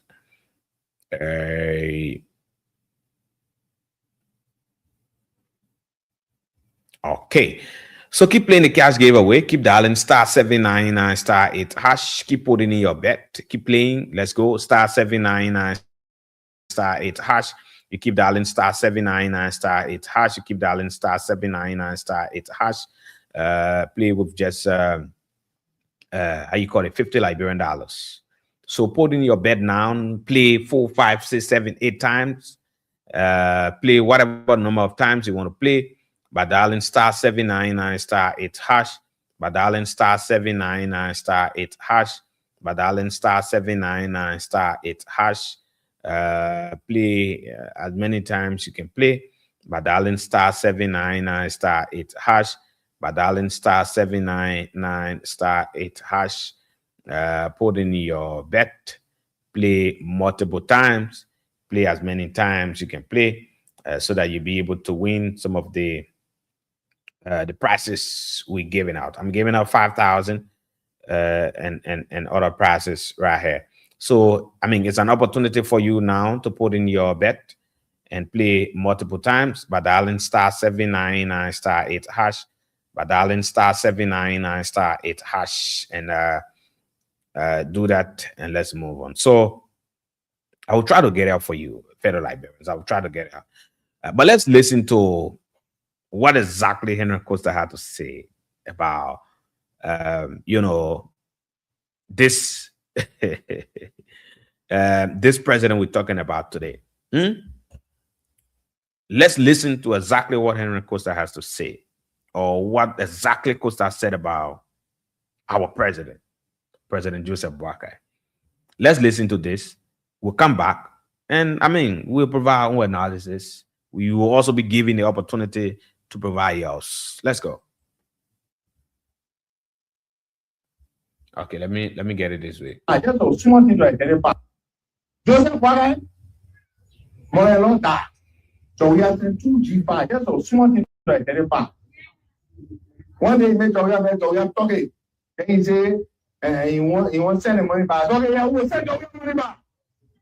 Okay, so keep playing the cash giveaway. Keep dialing *799 *8#. Keep putting in your bet. Keep playing. Let's go. *799 *8#. You keep dialing *799 *8#. You keep dialing *799 *8#. Play with just how you call it, $50 Liberian dollars. So put in your bet now. Play 4, 5, 6, 7, 8 times. Play whatever number of times you want to play by dialing *799 *8#. By dialing *799 *8#. By dialing *799 *8#. Play as many times you can play by dialing *799 *8#. By dialing *799 *8#. Put in your bet. Play multiple times. Play as many times you can play, so that you'll be able to win some of the prizes we're giving out. I'm giving out 5,000 and other prizes right here. So, I mean, it's an opportunity for you now to put in your bet and play multiple times by dialing *799 *8#. By dialing *799 *8#. And do that, and let's move on. So, I will try to get out for you, fellow Liberians. I will try to get out. But let's listen to what exactly Henry Costa had to say about, this this president we're talking about today. Let's listen to exactly what Henry Costa has to say, or what exactly Costa said about our president, President Joseph Boakai. Let's listen to this. We'll come back, and I mean, we'll provide our own analysis. We will also be given the opportunity to provide yours. Let's go. Okay, let me get it this way.
I just was small thing to identify. Joseph Boakai, Morello died. So we have 2G5. Just a small thing to identify. One day, we talking. Then he say, he won't send the money back. Okay, yeah, we'll send the money back.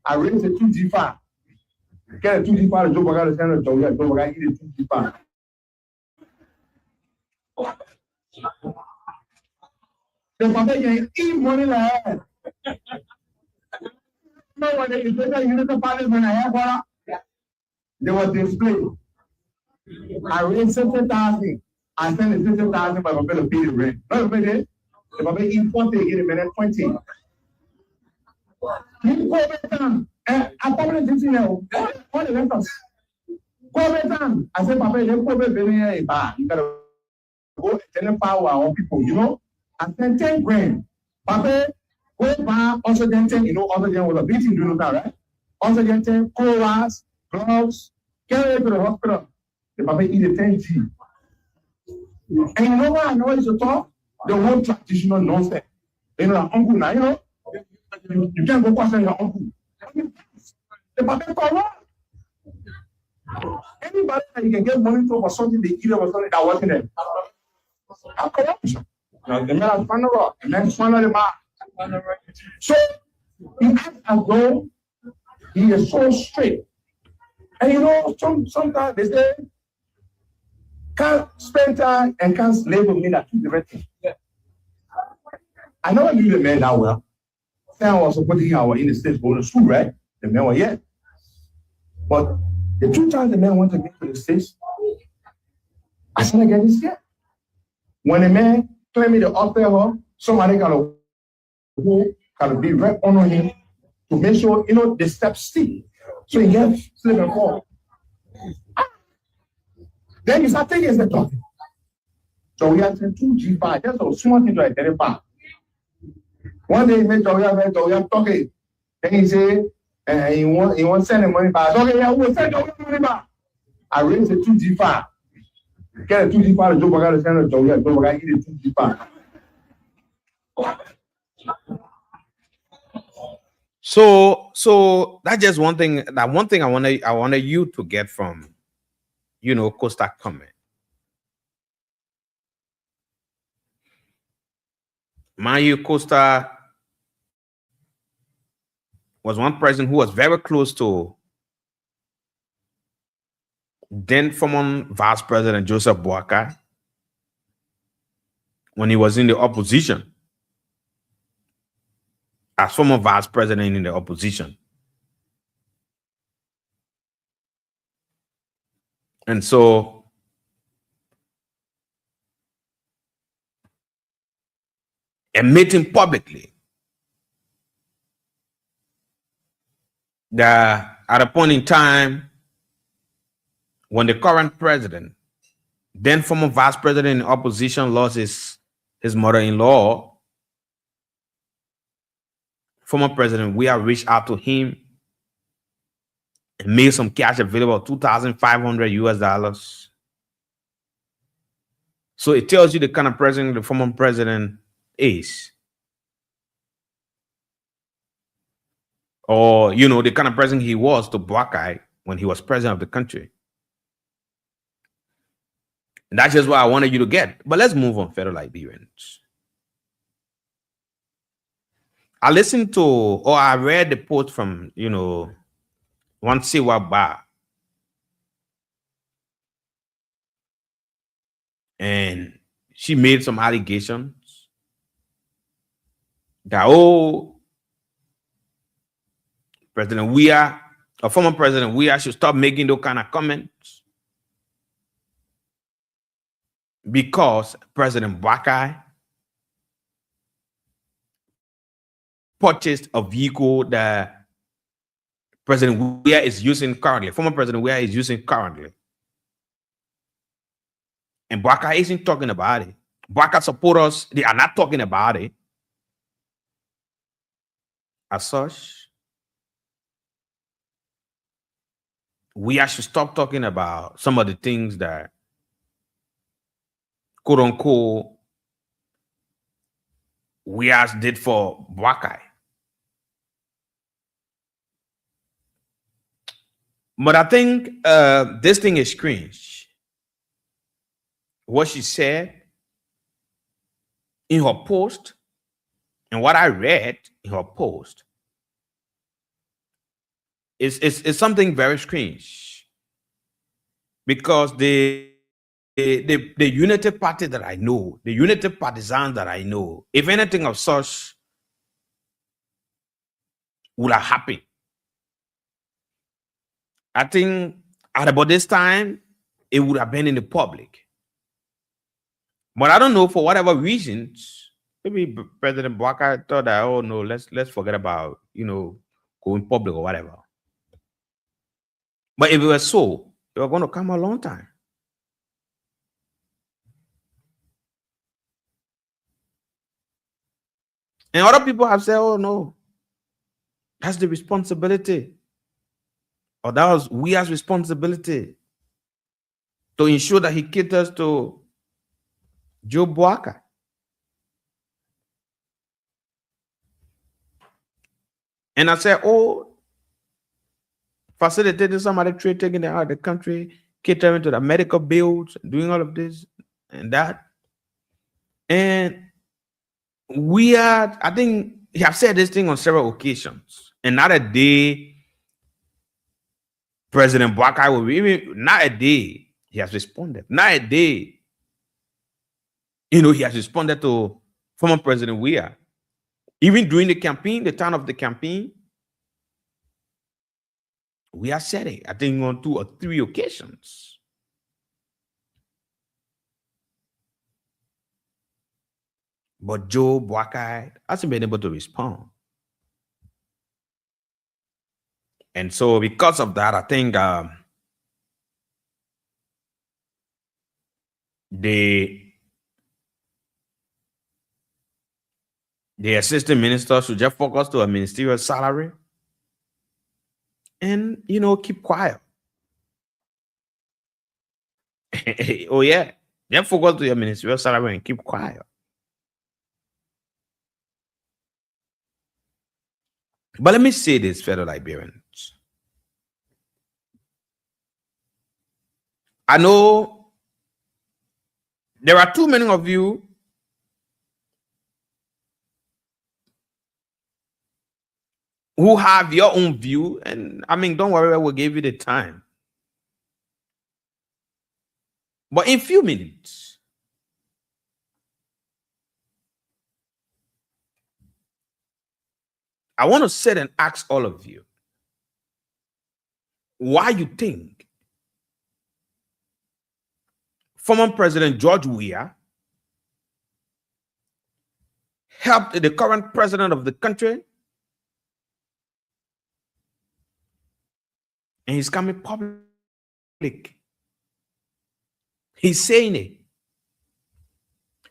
I raised the 2G5. Get a 2G5, Joe Boakai to send it to Joe Boakai, eat the 2G5. The Papa can eat money like that. No one is the parliament I have. They were displayed. I raised 60,000. I sent the 60,000 by Papa to pay the rent. No, the Papa eat 40, get a minute 20. You go back I probably didn't know. What the rest of go back I said, Papa, you go back very bad. You gotta go tell power on people, I spent 10 grand. Papa, go buy also get 10, also get was a beating, do you know that, right? Also get 10 colas, gloves, carry it to the hospital. The Papa eat a 10G. And you know what I know is to talk? The whole traditional nonsense. Uncle now, you can't go question your uncle. The Papa call anybody that you can get money from or something they eat or something that wasn't there. How corruption? Now the man has found the rock, the man found the mark. So he acts as though he is so straight. And sometimes they say, can't spend time and can't slave with me, that two different things. I never knew the man that well. Sam was putting our in the States going to school, right? The man was yeah. But the 2 times the man went to me to the States, I said again this year. When the man claimed me to offer her, somebody gotta be right on him to make sure the steps steep. So he gets slip and fall. Then you start thinking it's the talking. So we have 2G5. That's a small thing to identify. One day he made talking. Then he say, he won't send the money back. Okay, yeah, we'll send the money back. I raised the 2G5. Get a 2G5 to Joe Boakai to send it to Joe Boakai, eat the 2G5.
So that's just one thing. That one thing I wanted you to get from, Costa comment. Mario Costa was one person who was very close to then former Vice President Joseph Boakai when he was in the opposition, as former Vice President in the opposition. And so admitting publicly that at a point in time when the current president, then former Vice President in opposition, lost his mother-in-law, former President, we have reached out to him and made some cash available, $2,500 US. So it tells you the kind of president the former president is. Or, the kind of president he was to Boakai when he was president of the country. And that's just what I wanted you to get. But let's move on, fellow Liberians. I read the post from, one Siwa Ba. And she made some allegations that, President Weah, or former President Weah, should stop making those kind of comments because President Boakai purchased a vehicle that President Weah is using currently, former President Weah is using currently. And Boakai isn't talking about it. Boakai supporters, they are not talking about it. As such, we should stop talking about some of the things that, quote unquote, we did for Boakai. But I think this thing is cringe. What she said in her post and what I read in her post is something very strange, because the unity party that I know, the unity partisans that I know, if anything of such would have happened, I think at about this time it would have been in the public. But I don't know, for whatever reasons, maybe President Boakai thought that, oh no, let's forget about going public or whatever. But if it was so, it was going to come a long time. And other people have said, oh no, that's the responsibility, or that was Weah's responsibility to ensure that he caters to Joe Boakai. And I said, oh, facilitating some of the trade, taking it out of the country, catering to the medical bills, doing all of this and that. And I think he have said this thing on several occasions. And not a day President Boakai will be, even not a day he has responded. Not a day, he has responded to former President Weah. Even during the campaign, the time of the campaign, we have said it, I think, on 2 or 3 occasions. But Joe Boakai hasn't been able to respond. And so because of that, I think the assistant minister should just focus to a ministerial salary and, keep quiet. Oh yeah, just focus to your ministerial salary and keep quiet. But let me say this, fellow Liberians. I know there are too many of you who have your own view, and I mean, don't worry, I will give you the time. But in few minutes, I want to sit and ask all of you why you think former President George Weah helped the current president of the country, and he's coming public. He's saying it.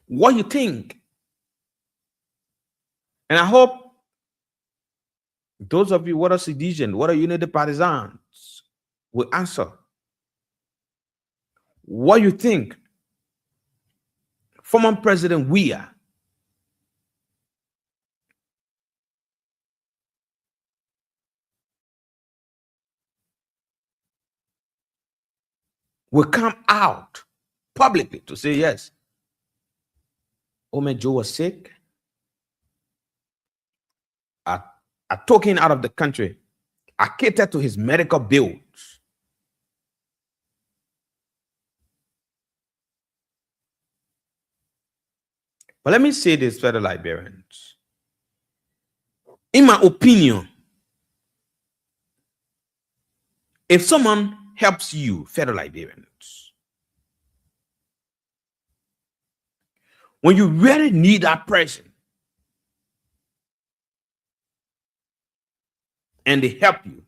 What you think? And I hope those of you, what are sedition, what are unity partisans, will answer. What you think former President Weah will come out publicly to say, yes, Ome Joe was sick. I took him out of the country. I catered to his medical bills. But let me say this, fellow Liberians. In my opinion, if someone helps you, fellow Liberians, when you really need that person, and they help you,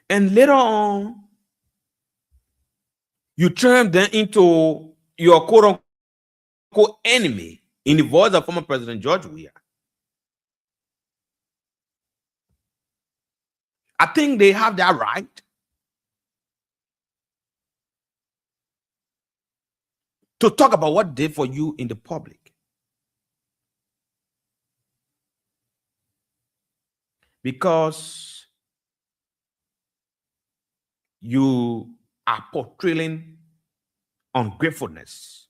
and later on, you turn them into your quote-unquote enemy, in the voice of former President George Weah, I think they have that right to talk about what they did for you in the public. Because you are portraying ungratefulness.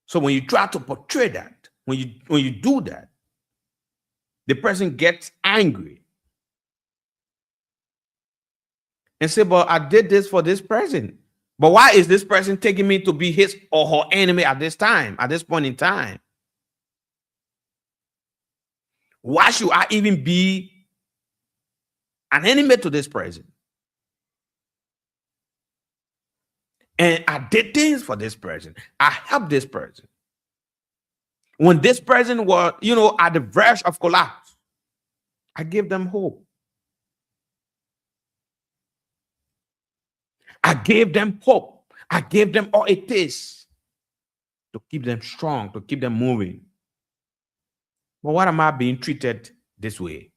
So when you try to portray that, when you do that, the person gets angry and say, but I did this for this person. But why is this person taking me to be his or her enemy at this time, at this point in time? Why should I even be an enemy to this person? And I did things for this person. I helped this person. When this person was, at the verge of collapse, I gave them hope. I gave them hope. I gave them all it takes to keep them strong, to keep them moving. But why am I being treated this way?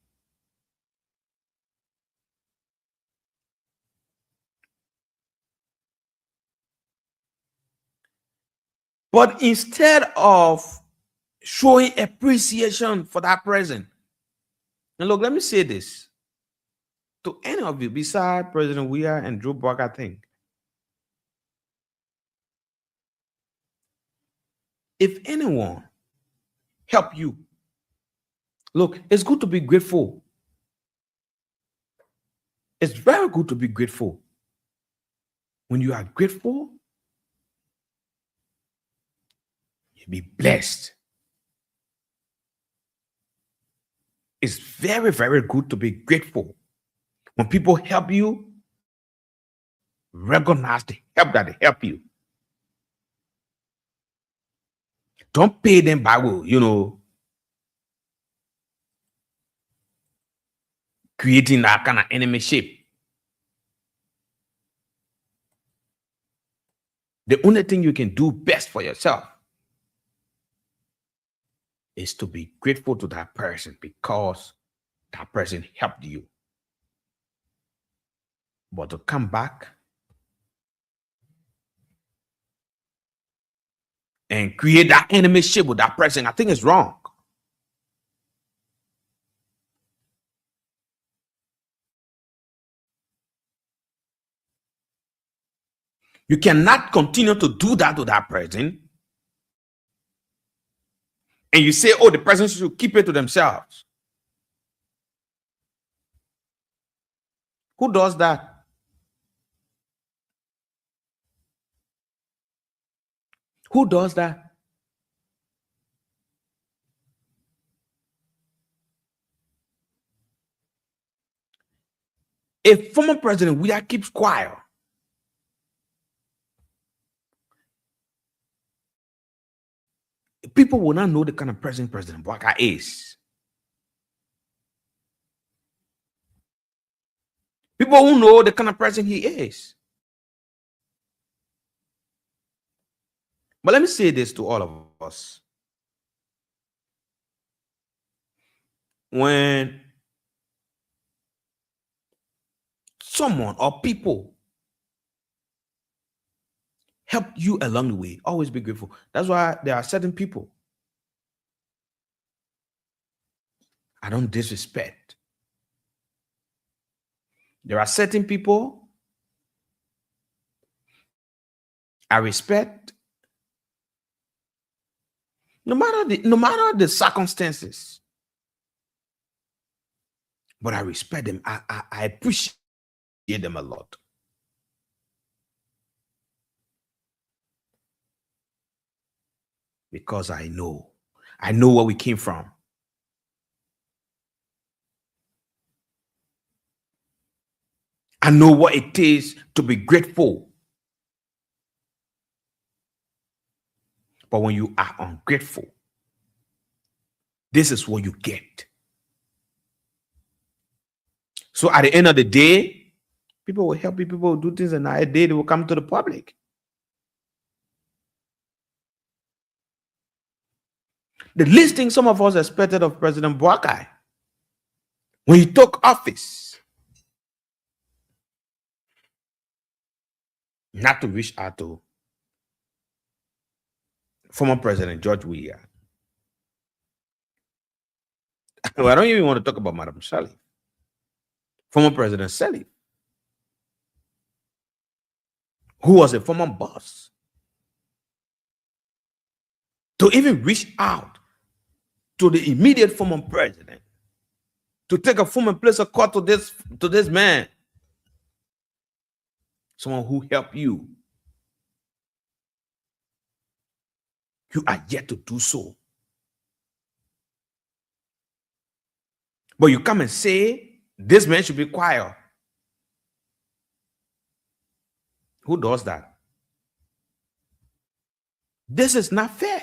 But instead of showing appreciation for that person, and look, let me say this to any of you beside President Weah and Drew Buck, I think. If anyone help you, look, it's good to be grateful. It's very good to be grateful. When you are grateful, you'll be blessed. It's very, very good to be grateful. When people help you, recognize the help that they help you. Don't pay them by will, creating that kind of enemy shape. The only thing you can do best for yourself is to be grateful to that person because that person helped you. But to come back and create that enemyship with that person, I think it's wrong. You cannot continue to do that to that person. And you say, oh, the person should keep it to themselves. Who does that? Who does that? A former president, we keeps quiet. People will not know the kind of president President Bwaka is. People who know the kind of president he is. But let me say this to all of us. When someone or people help you along the way, always be grateful. That's why there are certain people I don't disrespect. There are certain people I respect, no matter the circumstances. But I respect them. I appreciate them a lot. Because I know where we came from. I know what it is to be grateful. But when you are ungrateful, this is what you get. So at the end of the day, people will help you, people will do things, and at the day they will come to the public. The least thing some of us expected of President Bwaka when he took office, not to reach out to former President George Weah. Well, I don't even want to talk about Madam Sally, former President Sally, who was a former boss, to even reach out to the immediate former president, to take a former place of court to this man, someone who helped you. You are yet to do so. But you come and say, this man should be quiet. Who does that? This is not fair.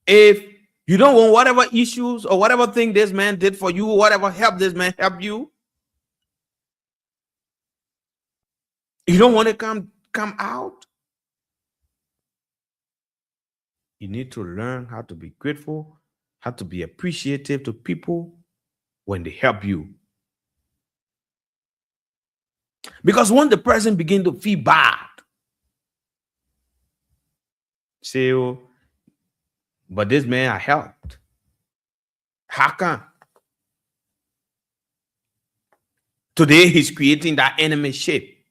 If you don't want whatever issues or whatever thing this man did for you, whatever help this man help you, you don't want to come out. You need to learn how to be grateful, how to be appreciative to people when they help you. Because when the person begins to feel bad, say, oh, but this man I helped. How come? Today he's creating that enemy shape.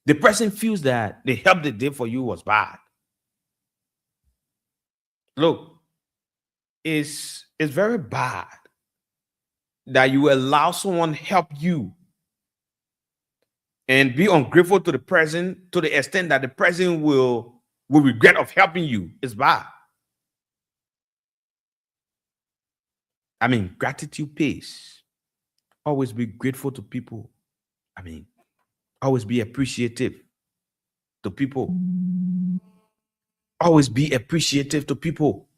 The person feels that the help they did for you was bad. Look, it's very bad that you allow someone help you and be ungrateful to the person to the extent that the person will regret of helping you. It's bad. I mean, gratitude pays. Always be grateful to people. I mean, always be appreciative to people. Always be appreciative to people.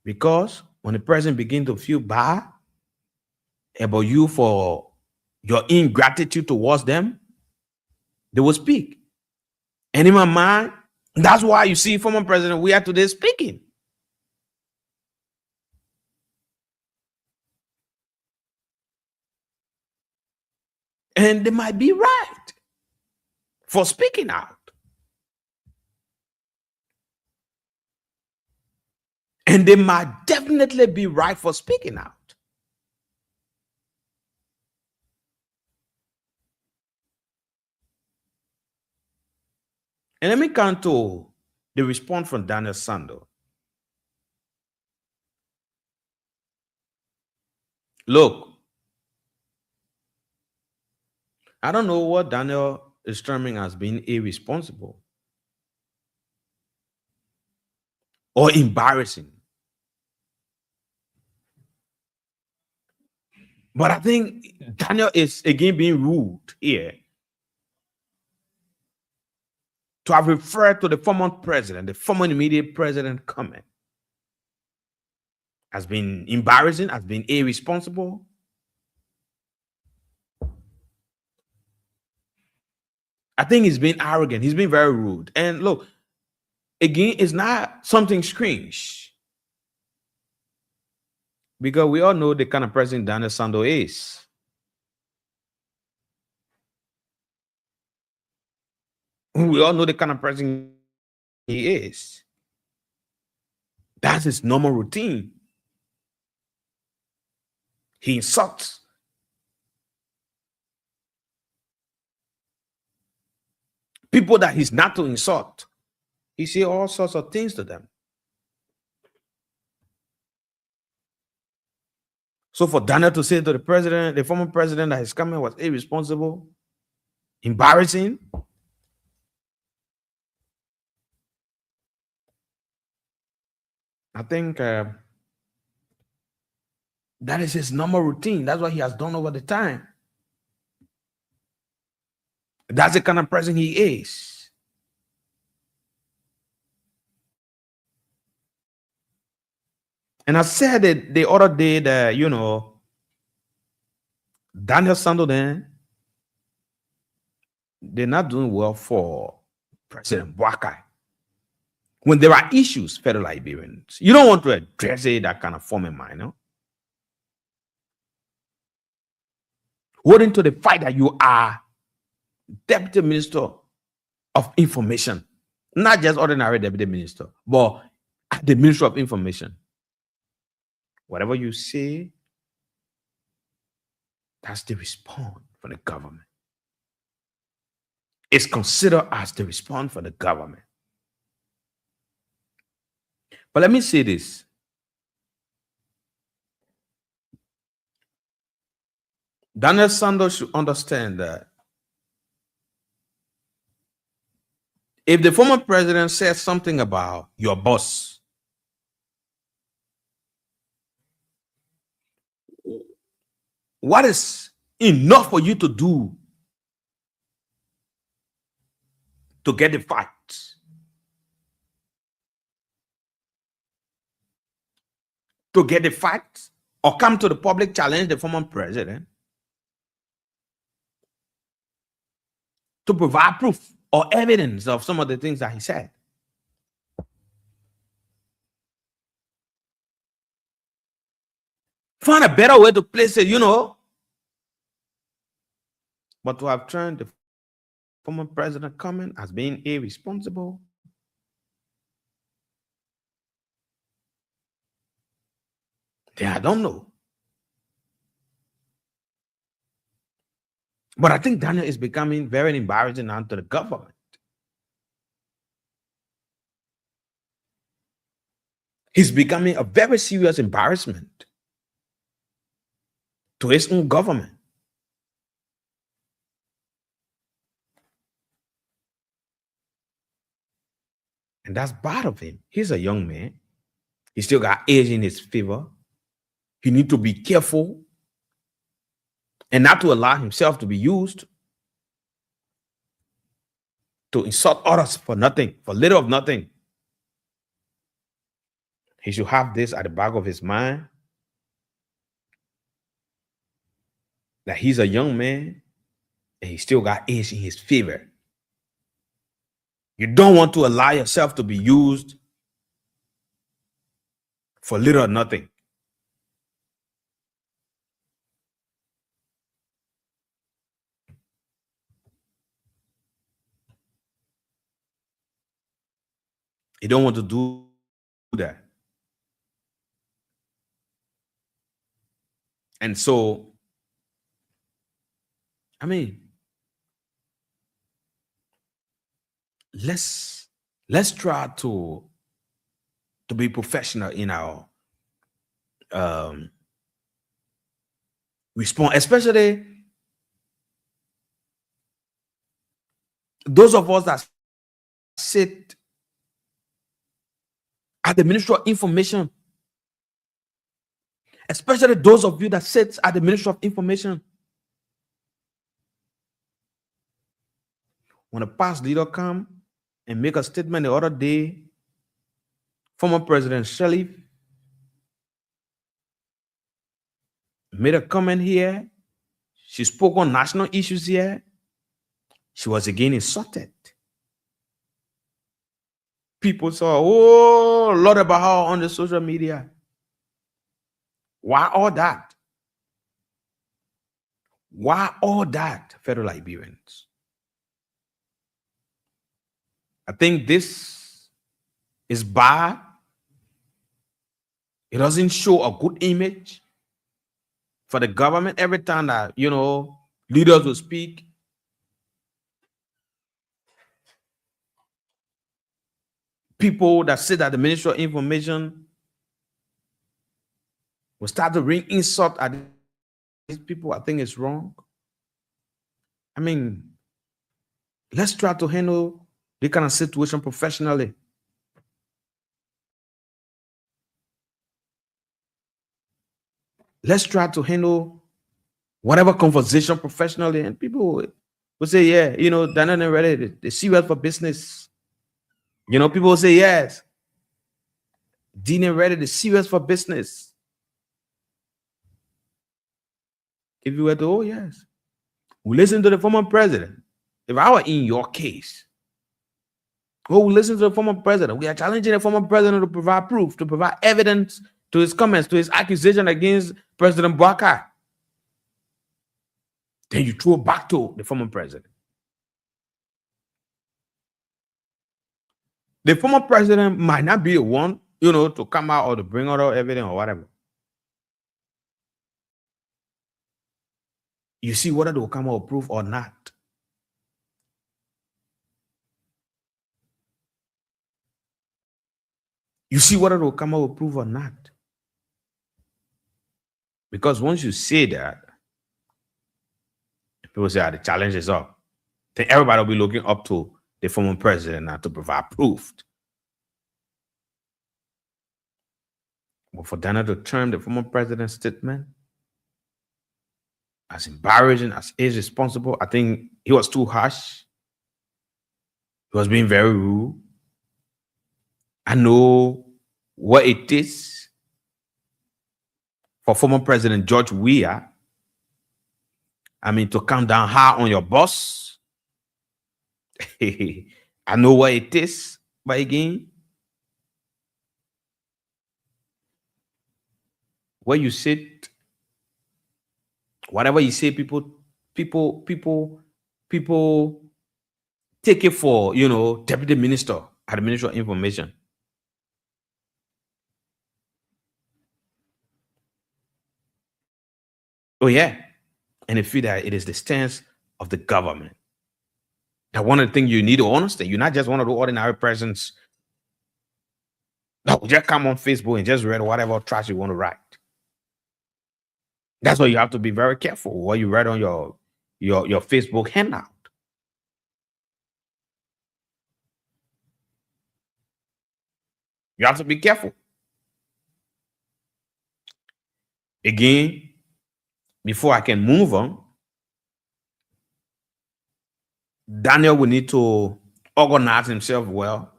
Because when a person begins to feel bad about you for your ingratitude towards them, they will speak. And in my mind, that's why you see former President Weah today speaking. And they might be right for speaking out. And they might definitely be right for speaking out. And let me come to the response from Daniel Sando. Look, I don't know what Daniel is terming as being irresponsible or embarrassing. But I think Daniel is again being rude here to have referred to the former president, the former immediate president comment as being embarrassing, as being irresponsible. I think he's been arrogant. He's been very rude. And look, again, it's not something strange. Because we all know the kind of person Daniel Sando is. We all know the kind of person he is. That's his normal routine. He insults. People that he's not to insult. He says all sorts of things to them. So for Daniel to say to the president, the former president, that his comment was irresponsible, embarrassing, I think that is his normal routine. That's what he has done over the time. That's the kind of person he is. And I said it the other day that, Daniel Sando then, they're not doing well for President Boakai. When there are issues, fellow Liberians, you don't want to address it that kind of form in mind, no? Holding to the fact that you are Deputy Minister of Information, not just ordinary Deputy Minister, but the Minister of Information. Whatever you say, that's the response from the government. It's considered as the response from the government. But let me say this. Daniel Sando should understand that if the former president says something about your boss, what is enough for you to do to get the facts? To get the facts or come to the public challenge the former president to provide proof or evidence of some of the things that he said. Find a better way to place it, But to have turned the former president comment as being irresponsible, then I don't know. But I think Daniel is becoming very embarrassing now to the government. He's becoming a very serious embarrassment to his own government. And that's bad of him. He's a young man. He still got age in his favor. He needs to be careful and not to allow himself to be used to insult others for nothing, for little of nothing. He should have this at the back of his mind, that he's a young man and he still got age in his favor. You don't want to allow yourself to be used for little or nothing. He don't want to do that. And so, I mean, let's try to be professional in our response, especially those of us that sit at the Ministry of Information, especially those of you that sit at the Ministry of Information. When a past leader come and make a statement the other day, former President Shelley made a comment here. She spoke on national issues here. She was again insulted. People saw, oh, a lot about her on the social media. Why all that? Why all that, fellow Liberians? I think this is bad. It doesn't show a good image for the government. Every time that, leaders will speak, people that sit at the Ministry of Information will start to bring insult at these people. I think it's wrong. I mean, let's try to handle this kind of situation professionally. Let's try to handle whatever conversation professionally. And people will say, yeah, they're not ready. They see well for business. People will say, yes, Dean ready, the serious for business. If you were to, oh yes, we listen to the former president. If I were in your case, oh, we listen to the former president. We are challenging the former president to provide proof, to provide evidence to his comments, to his accusation against President Bouaka. Then you throw back to the former president. The former president might not be the one, to come out or to bring out evidence or whatever. You see whether they will come out with proof or not. You see whether they will come out with proof or not. Because once you say that, people say, the challenge is up. Then everybody will be looking up to the former president now to provide proof. But for Dana to term the former president's statement as embarrassing, as irresponsible, I think he was too harsh. He was being very rude. I know what it is for former President George Weah, to come down hard on your boss. I know what it is, but again, where you sit, whatever you say, people take it for, deputy minister at the Ministry of Information. Oh yeah, and they feel that it is the stance of the government. That one of the things you need to understand, you're not just one of the ordinary persons that will just come on Facebook and just read whatever trash you want to write. That's why you have to be very careful what you write on your Facebook handout. You have to be careful. Again, before I can move on, Daniel will need to organize himself well.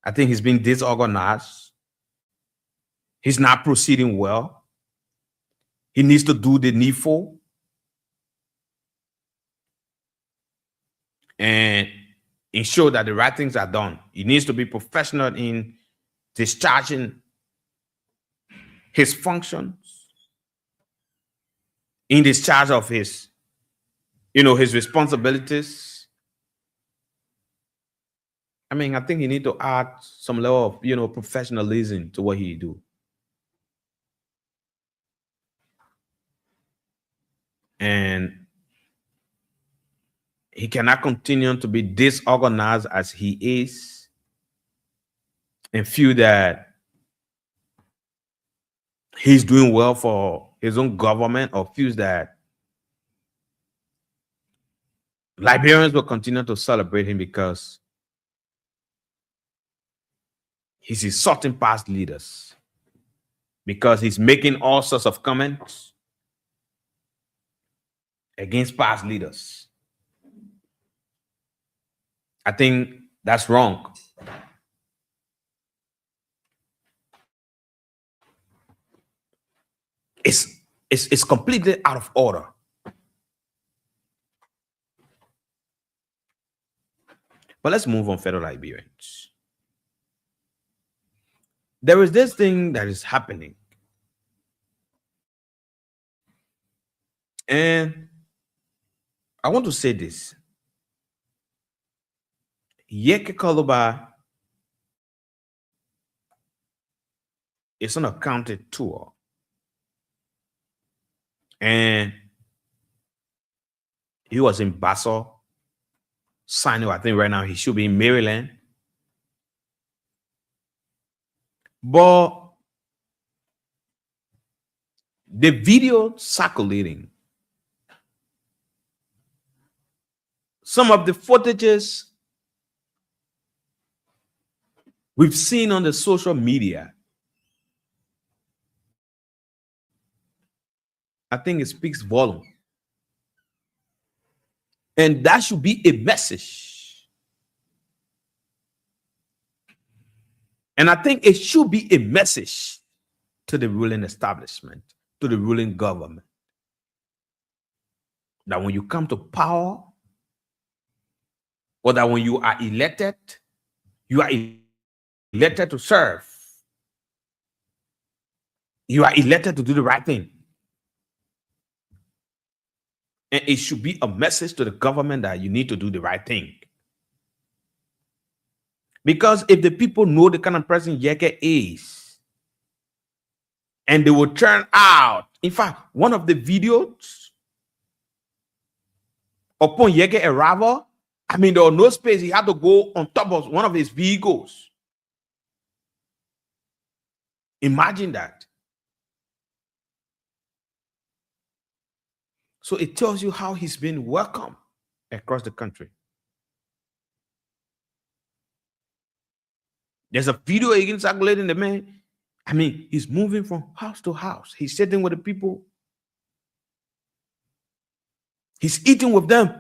I think he's been disorganized. He's not proceeding well. He needs to do the needful and ensure that the right things are done. He needs to be professional in discharging his functions, in discharge of his, his responsibilities. I mean, I think he need to add some level of, professionalism to what he do. And he cannot continue to be disorganized as he is and feel that he's doing well for his own government, or feels that Liberians will continue to celebrate him because he's insulting past leaders, because he's making all sorts of comments against past leaders. I think that's wrong. It's completely out of order. But let's move on, fellow Liberians. There is this thing that is happening. And I want to say this. Yeke Koloba is on a counted tour. And he was in Basel, signing. I think right now he should be in Maryland. But the video circulating, some of the footages we've seen on the social media, I think it speaks volume. And that should be a message. And I think it should be a message to the ruling establishment, to the ruling government, that when you come to power, or that when you are elected to serve. You are elected to do the right thing. And it should be a message to the government that you need to do the right thing. Because if the people know the kind of person Yeke is, and they will turn out, in fact, one of the videos upon Yeke arrival, I mean, there was no space. He had to go on top of one of his vehicles. Imagine that. So it tells you how he's been welcomed across the country. There's a video again circulating. The man, I mean, he's moving from house to house. He's sitting with the people. He's eating with them.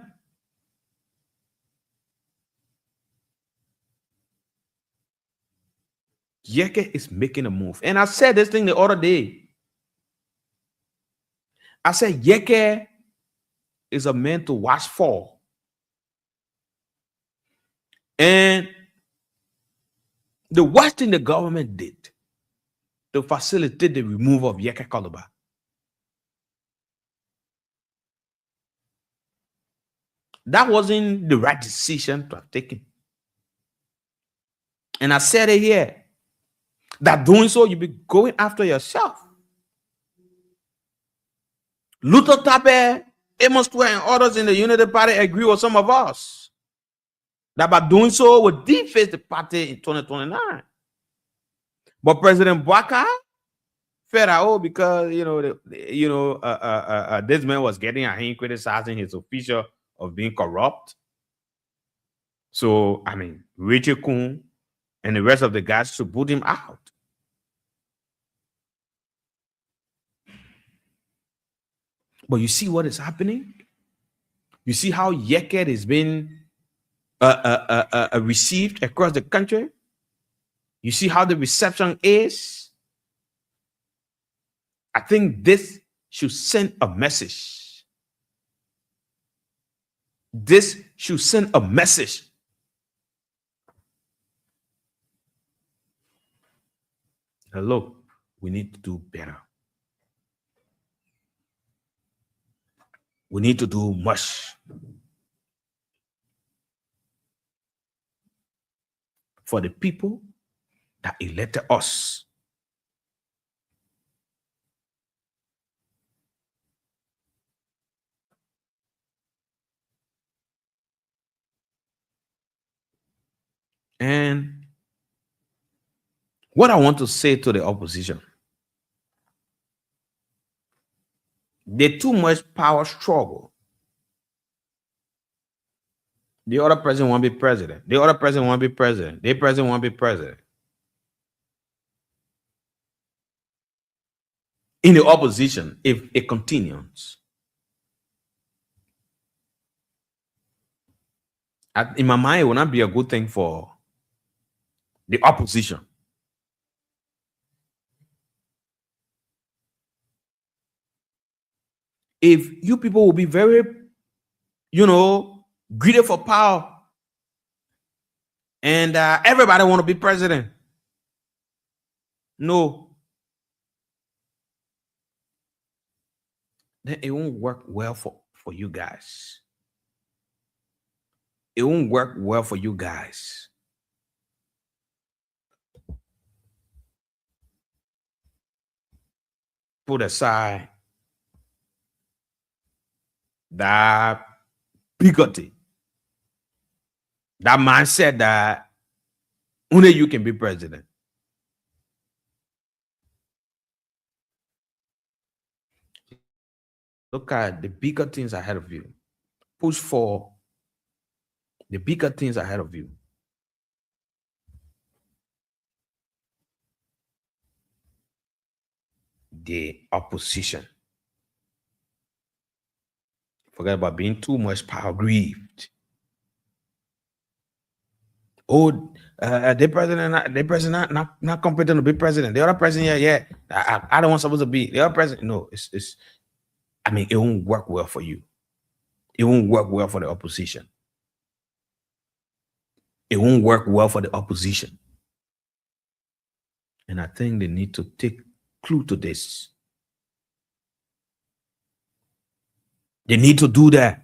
Yeke is making a move. And I said this thing the other day. I said Yeke is a man to watch for. And the worst thing the government did to facilitate the removal of Yeke Koloba, that wasn't the right decision to have taken. And I said it here, that doing so, you'll be going after yourself. Luther Tabe, Amos Twe, and others in the Unity Party agree with some of us that by doing so, will deface the party in 2029. But President Bwaka felt out because this man was getting at him, criticizing his official of being corrupt. So I mean, Richie Kuhn and the rest of the guys should put him out. But you see what is happening? You see how Yeke is being received across the country? You see how the reception is? I think this should send a message. This should send a message. Hello, we need to do better. We need to do much. for the people that elected us. And what I want to say to the opposition, they too much power struggle. The other president won't be president. The other president won't be president. The president won't be president. In the opposition, if it continues, in my mind, it will not be a good thing for the opposition. If you people will be very, greedy for power, and everybody want to be president, no, then it won't work well for you guys. It won't work well for you guys. Put aside that bigotry, that mindset that only you can be president. Look at the bigger things ahead of you. Push for the bigger things ahead of you. The opposition. Forget about being too much power grieved. Oh, the president not competent to be president. The other president, yeah. I don't want supposed to be the other president. No, it's. I mean, it won't work well for you. It won't work well for the opposition. It won't work well for the opposition. And I think they need to take clue to this. They need to do that.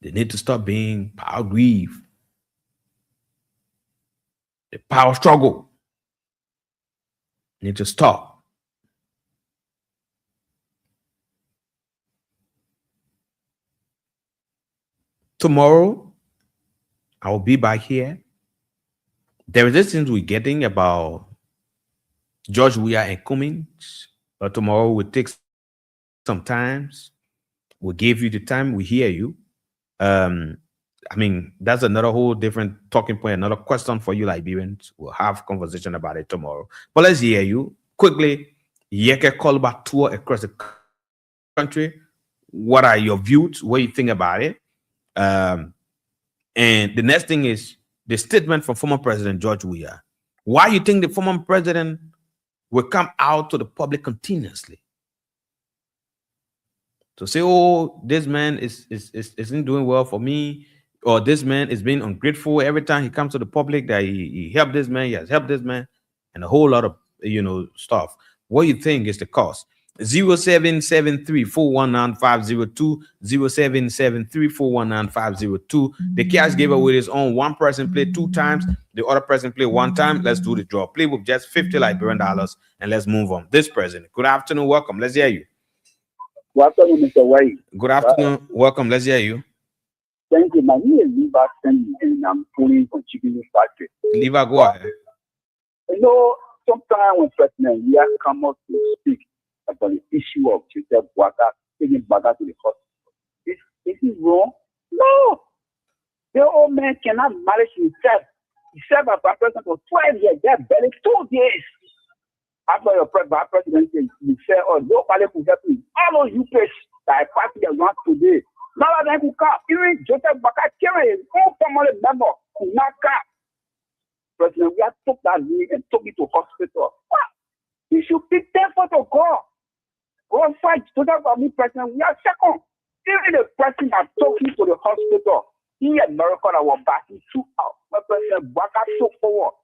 They need to stop being power grieved. The power struggle need to stop. Tomorrow, I will be back here. There is this thing we're getting about George Weah and Cummings. But tomorrow we'll take some times. We'll give you the time. We hear you. I mean, that's another whole different talking point, another question for you, Liberians. We'll have a conversation about it tomorrow. But let's hear you. Quickly, Yeke call about tour across the country. What are your views? What do you think about it? And the next thing is the statement from former President George Weah. Why you think the former president will come out to the public continuously to say, oh, this man isn't doing well for me, or this man is being ungrateful every time he comes to the public that he helped this man, he has helped this man, and a whole lot of stuff. What do you think is the cause? 0773-419-502, 0773-419-502. The cash giveaway is on. One person play 2 times, the other person play 1 time. Let's do the draw. Play with just $50 Liberian and let's move on. This president. Good afternoon, welcome. Let's hear you.
Good afternoon, Mr. White.
Good afternoon, welcome. Let's hear you.
Thank you. My name is Liva and I'm calling from Chicken Factory.
Liva, go ahead.
Sometimes when President we have come up to speak about the issue of Joseph Boaka taking Boaka to the hospital. Is it wrong? No. The old man cannot manage himself. He served as president for 12 years. They're barely 2 days. After your president, you say, oh, nobody could help me. All of you guys that I party around today, none of them could come. Even Joseph Boaka carrying his own family member could not come. President, we have took that lead and took it to hospital. He should be thankful to God. God fight Joseph Boaka, president. We are second. Even the person that took him to the hospital, he had miracle that was back. He took out. But President Boaka took forward.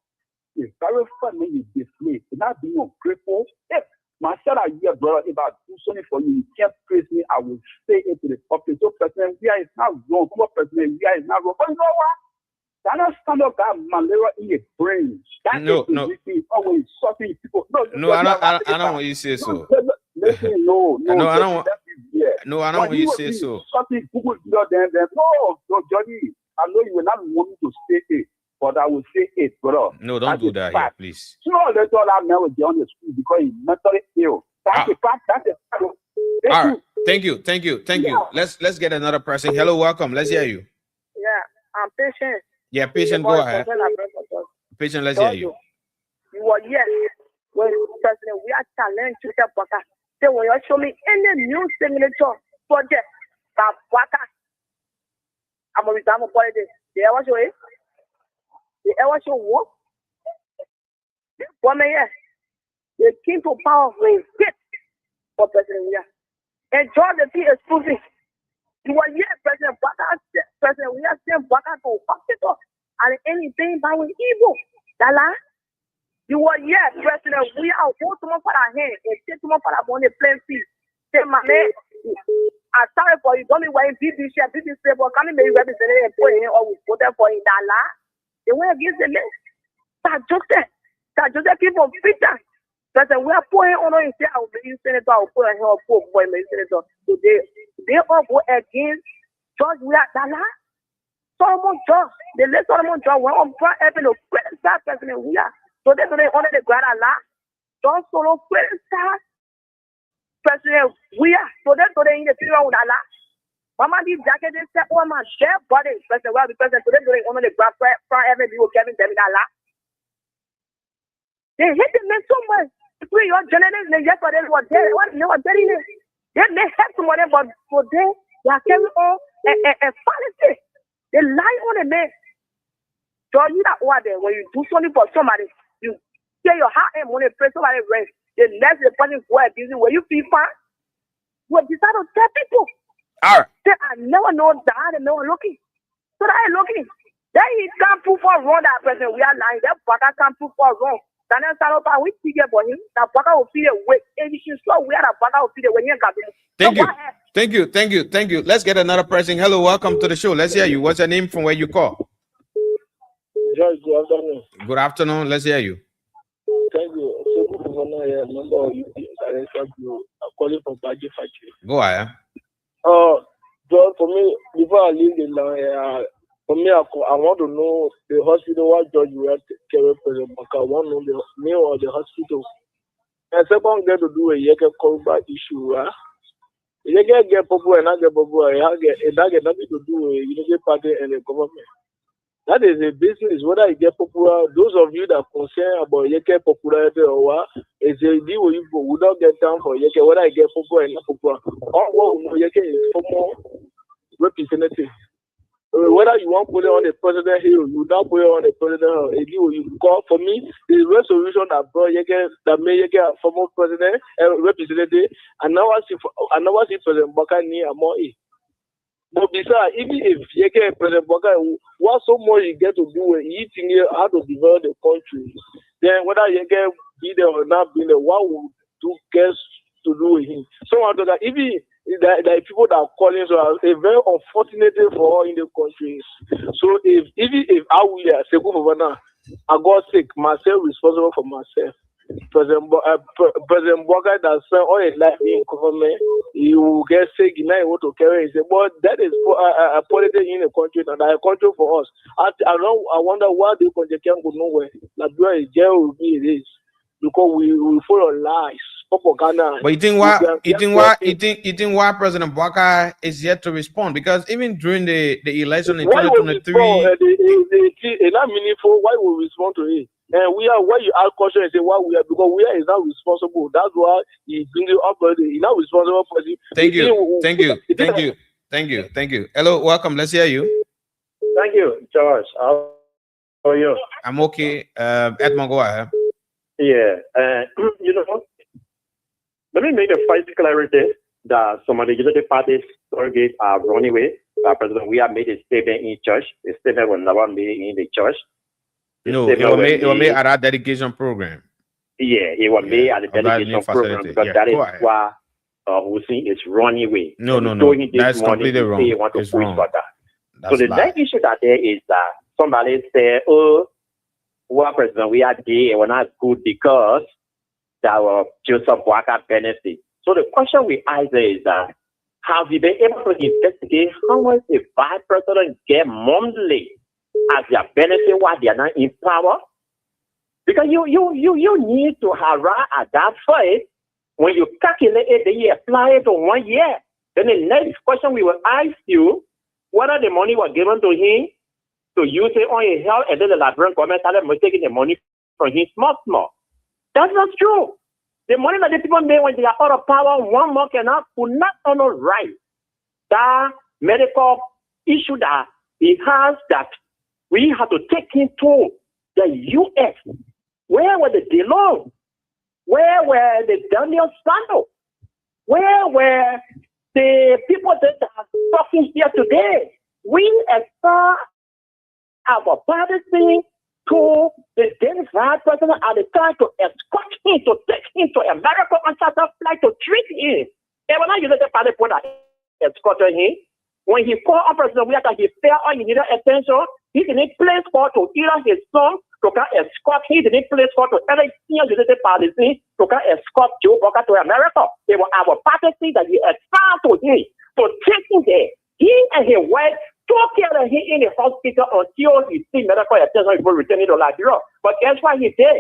It's very funny you display. It's not being ungrateful. If myself are here, brother, if I do something for you, you can't praise me, I will say it to the public. So President Weah is not wrong. Come on, President Weah is not wrong. But you know what? That not stand up got malaria in your brain. That
No,
is always sorting people.
No, I don't want you to say so.
Listen, no,
No, I don't want.
Yeah.
No, I don't want you to say so.
Sorting Google, then no, Johnny. I know you will not want me to say it, but I will say it, brother.
No, don't do that here, please.
So let's all that man will be on the school because he's mentally ill. That's a fact. That's a fact.
All right. Thank you. Let's get another person. Hello, welcome. Let's hear you.
Yeah, I'm patient.
Yeah, patient, go ahead. Patient, let's hear you.
You are yes. When President, we are challenged to the Baka. Say when you show me any new signature project, that Baka, I'm going to resign for this. The ever show it? The ever show what? The woman, yes. They came to power with it for President William. And John the T is proving. You are yes, President Baka, President William sent Baka to hospital. And anything that was evil. Dala, you were yes, President. We are going to for our hand and take to for our money plain feet. Say, my man, I'm sorry for you. Don't be wearing BBC but can you maybe represent it and put it in or we put them for in Dala? They went against the list. That Joseph keep on Peter. President, we are pouring on and say, I will be senator, I will put a help for boy, my senator. Today, they all go against George. We are Dala. Solomon John, the late Solomon John went on front having a credit President we are. So they honor the grand Allah. John Solo credit President we are. So they in the period with Allah. Mama did jacket and said, oh my share body. President we are the president. So they honor the grand front having you Kevin David Allah. They hit the men so much. Between your journalists and yesterday were there. They were there in it. They have somebody, but for them, they are carrying on a policy. They lie on the man. So you that order when you do something for somebody, you get your heart and money, pray somebody rest. The next the person go abusing where you feel fine. You decide to tell people.
All right.
Say, I never know that and no one looking. So that ain't looking. Then he can't prove for wrong that person. We are lying. That bugger can't prove for wrong. Then I start we figure for him. That bugger will feel away. And you should slow we are that bugger will feel away.
Thank you. Let's get another person. Hello, welcome to the show. Let's hear you. What's your name from where you call?
George, good afternoon.
Good afternoon. Let's hear you.
Thank you. I'm calling from Baji Factory.
Go ahead.
George, for me, before I leave the line, for me, I want to know the hospital what George will carry President Baka. I want to know the name of the hospital. And second, get to do a Yeke Korba issue. You get popular and not get popular. It doesn't get nothing to do with Unity Party and the government. That is a business. Whether you get popular, those of you that are concerned about Yeke popularity or what, it's a deal with you. We don't get down for Yeke. Whether you get popular and not popular, all what we know Yeke is for more representative. Whether you want to put it on the president hill, you don't put it on the president hill. A deal you call for me, the resolution that brought Yeke, that made Yeke a former president and representative, and now I see President Baka near more. But besides, even if Yeke President Baka, what so much you get to do with eating how to develop the country, then whether Yeke be there or not be there, what would do guess to do with him? So I thought that even there are people that are calling, so it's very unfortunate for all in the country. So if I will say go for now, I got sick, myself responsible for myself. President Baka that spent all his life in government, he will get sick, he not able to carry it. But that is a politics in the country, and a country for us. I wonder why the country can't go nowhere. Like where is jail will be it is. Because we follow lies, propaganda.
But you think why President Baka is yet to respond? Because even during the election in 2023,
it's not meaningful. Why we respond to it? And we are why you ask question and say why we are, because we are is not responsible. That's why he brings it up. He's not responsible for it.
Thank you. Hello, welcome. Let's hear you.
Thank you, George. How are you?
I'm okay. Edmond, go ahead.
Yeah, let me make a fight clarity that some of the unity parties surrogates are running away. President, we have made a statement in church. The statement was never made in the church.
No, it was made at our dedication program.
Yeah, it was made at the dedication program because that is why Hussein is running away.
No. That's completely wrong. It's wrong.
So the next issue that there is that somebody say, oh, what president we are gay and we're not good because that were Joseph Walker benefit. So the question we ask is that have you been able to investigate how much the vice president get monthly as their benefit while they are not in power? Because you need to arrive at that first. When you calculate it, then you apply it to 1 year. Then the next question we will ask you whether the money was given to him to use it on his health, and then the Liberian government started taking the money from him small. That's not true. The money that the people made when they are out of power, 1 month cannot put not on the right. That medical issue that he has that we have to take him to the U.S. Where were the DeLong? Where were the Daniel Sando? Where were the people that are talking here today? We expect our policy to the then vice president at the time to escort him, to take him to America on charter flight to treat him. They were not using the party for that escorted him. When he called up President Williams, he felt all he needed attention. He didn't place for to either his son to come escort. He didn't place for to any senior United policy to come escort Joe Walker to America. It was our policy that he assigned to him to take him there. He and his wife took care of him in the hospital until he see medical attention before returning to Liberia. But guess what he did?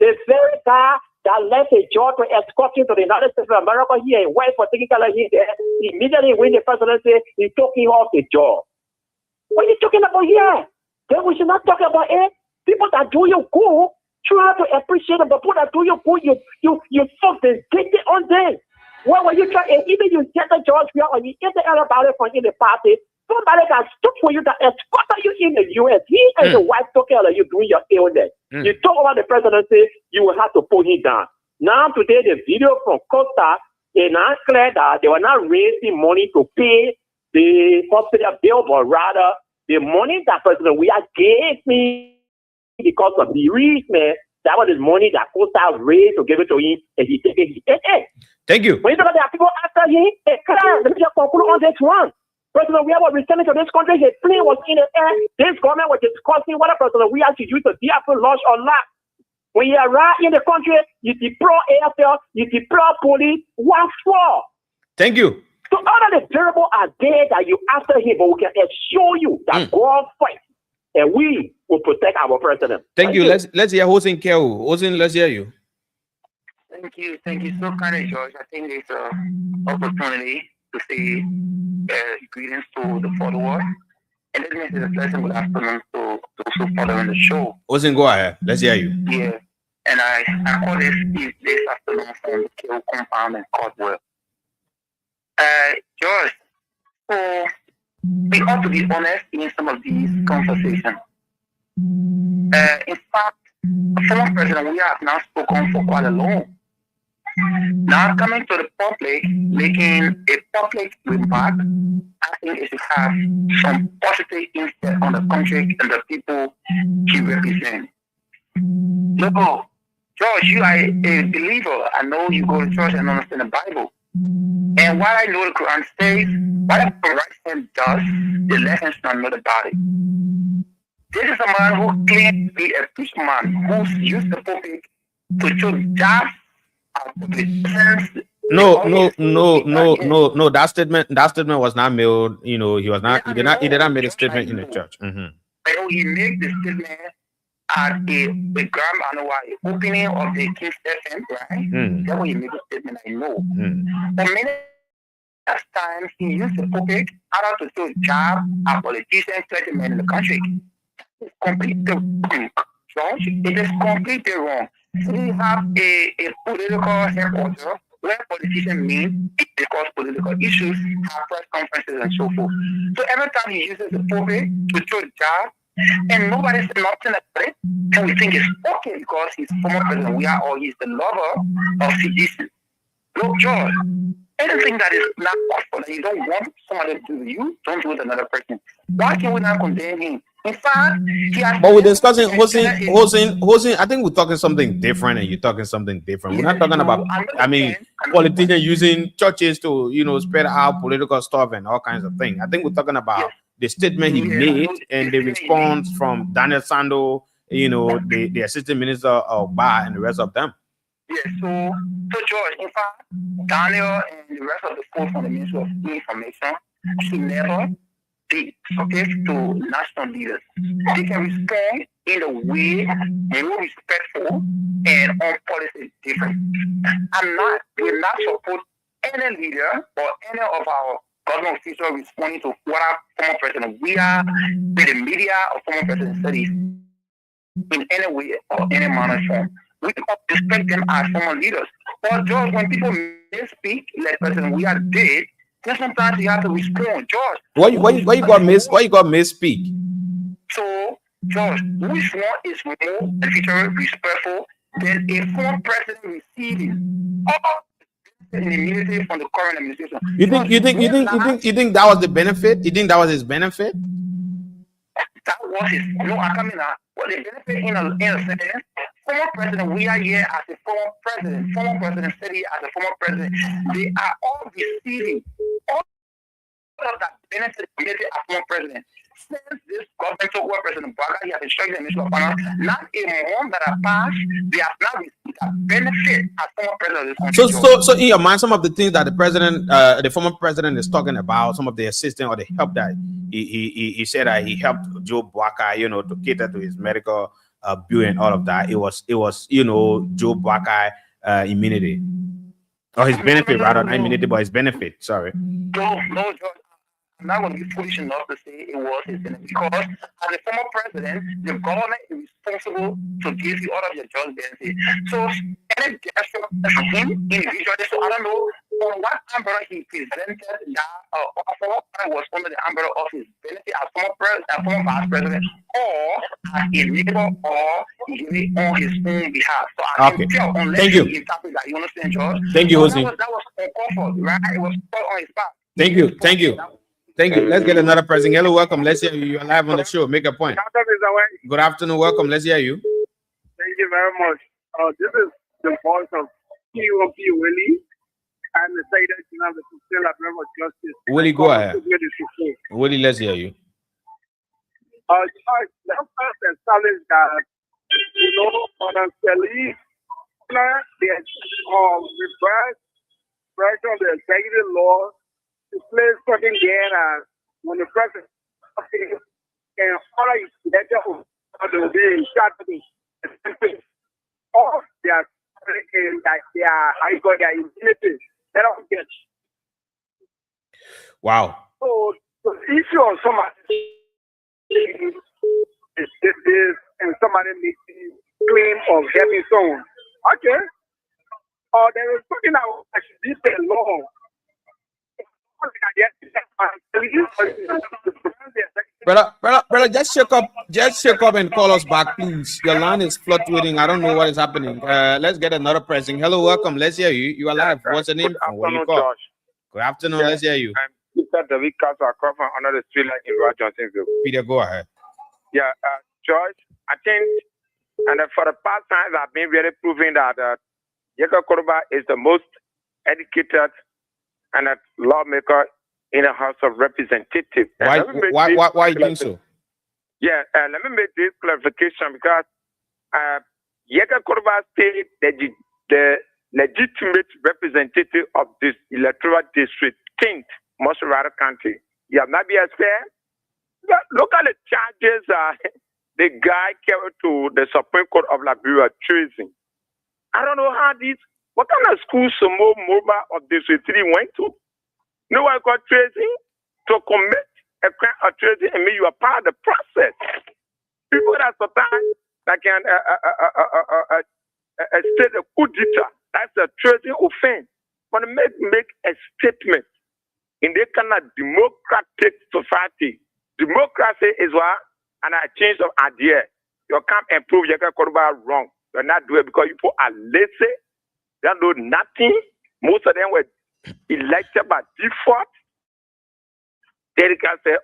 The very guy that left a job to escort him to the United States of America, he and his wife for taking care of him there. Immediately when the presidency, he took him off the job. What are you talking about here? Then we should not talk about it. People that do you good, try to appreciate them. But people that do you good, you focus, take it on them. What were you trying? Even you get the George here or you get the other body from in the party, somebody that stood for you that escorted you in the U.S. He and the wife took care of you doing your illness. You talk about the presidency, you will have to pull him down. Now today, the video from Costa is not clear that they were not raising money to pay the hospital bill, but rather the money that President Weah gave me because of the bereavement, that was the money that Costa raised to give it to him, and he took it.
Thank you.
When you talk about the people after him, let me just conclude on this one. President Weah was returning to this country, his plane was in the air. This government was discussing whether President Weah should use the DFL launch or not. When you arrive in the country, you deploy AFL, you deploy police. What for?
Thank you.
So all of the variables are there that you after him, but we can assure you that God fights, and we will protect our president.
Thank you. Let's hear Hossein Kewu. Hossein, let's hear you.
Thank you so kind, George. I think it's an opportunity to say greetings to the followers. And let me say a pleasant good afternoon to those following the show.
Hossein, go ahead. Let's hear you.
Yeah. And I call this afternoon from the Kill Compound in Caldwell. George, so we ought to be honest in some of these conversations. In fact, former President we have now spoken for quite a long. Now coming to the public, making a public remark, I think it should have some positive impact on the country and the people he represents. No, George, you are a believer. I know you go to church and understand the Bible. And what I know the Quran says, what the right hand does, the left hand should not know about it. This is a man who claims to be a fisherman who's used the pulpit to show jobs.
No. That statement was not made. You know, he did not make a statement in the church.
But he made the statement at the Grand Annual opening of the King's FM, right? That's when he made the statement, I know. But many times he used the pulpit out to show job and politicians, clergymen in the country. It's completely wrong, George. It is completely wrong. We have a political headquarters where politicians meet, discuss political issues, have press conferences and so forth. So every time he uses the pulpit to show job, and nobody says nothing about it, and we think it's okay because he's former president, we are, or he's the lover of citizens. Look, George, anything that is not possible that you don't want somebody to do with you, don't do with another person. Why can we not condemn him? In fact,
but we're discussing Hossein. I think we're talking something different, and you're talking something different. We're not talking about, politicians using churches to, spread out political stuff and all kinds of things. I think we're talking about the statement he made and the response from Daniel Sando, the assistant minister of Bar and the rest of them.
Yes, so George, in fact, Daniel and the rest of the folks from the Ministry of Information should never be subject to national leaders. They can respond in a way more respectful and on policy different. We're not support any leader or any of our government officials responding to what our former president, we are with the media or former president studies in any way or any manner form. We respect them as former leaders. But George, when people misspeak, like President we are dead, then sometimes you have to respond. George, why
you got misspeak?
So, George, which one is more beneficial, respectful than a former president receiving all immunity from the current administration?
You think that was the benefit? You think that was his benefit?
That was his I come in now. Well, the benefit in a sense, former president, we are here as a former president, city as a former president. They are all receiving all of that benefit community as former president. Since this government took over President Baga, he has instructed the Minister of Finance, not a month that have passed, they have now received a benefit as former president of this country.
So in your mind, some of the things that the president, the former president is talking about, some of the assistance or the help that he said that he helped Joe Bwaka, to cater to his medical bill and all of that. It was Joe Bwaka immunity. Or his benefit, rather, not immunity, but his benefit. Sorry.
No, George. I'm not going to be foolish enough to say it was his benefit because as a former president, the government is responsible to give you all of your just benefits. So any gesture from him individually, so I don't know on what umbrella he presented that offer was under the umbrella of his benefit as former vice president or as a neighbor or he gave it on his own behalf. So I can tell unless
Thank you.
He interpret that. You understand, George?
Thank you, Jose.
That was uncomfortable, right? It was put on his back.
Thank you. Let's get another person. Hello, welcome. Let's hear you. You're live on the show. Make a point. Good afternoon. Welcome. Let's hear you.
Thank you very much. This is the voice of POP Willie. I'm the state of the Supreme Court of Justice.
Willie, go ahead. Willie, let's hear you.
Let us establish that, on a selling plan, the reverse of the executive law to place something there when the president can order his letter of the day in charge of the all their immunity. They don't get.
Wow.
So the issue of somebody is this and somebody making claim of having someone. Okay. Or there is something that should be the law.
Brother, just shake up and call us back, please. Your line is fluctuating. I don't know what is happening. Let's get another pressing. Hello, welcome. Let's hear you. You are live. What's your name? Where you call? Good afternoon. Let's hear you.
Peter David Castle, I come from another street line in Roger Johnsonville.
Peter, go ahead.
Yeah, George, I think, and for the past times, I've been really proving that Yeka Koruba is the most educated and a lawmaker in the House of Representatives.
Why you think so?
Yeah, let me make this clarification because Yeka Koruba State, the legitimate representative of this electoral district, 10th most rather country. You have not been fair. Look at the charges the guy carried to the Supreme Court of Liberia, treason. I don't know what kind of school Somo Moba of District 3 went to. No one got treason to commit a crime of treason and you are part of the process. People that sometimes that can state a coup d'etat, that's a treason offense. But make a statement in this kind of democratic society. Democracy is what? And a change of idea. You can't improve your Koruba wrong. You're not doing it because you are lazy. They know nothing. Most of them were elected by default. They can say,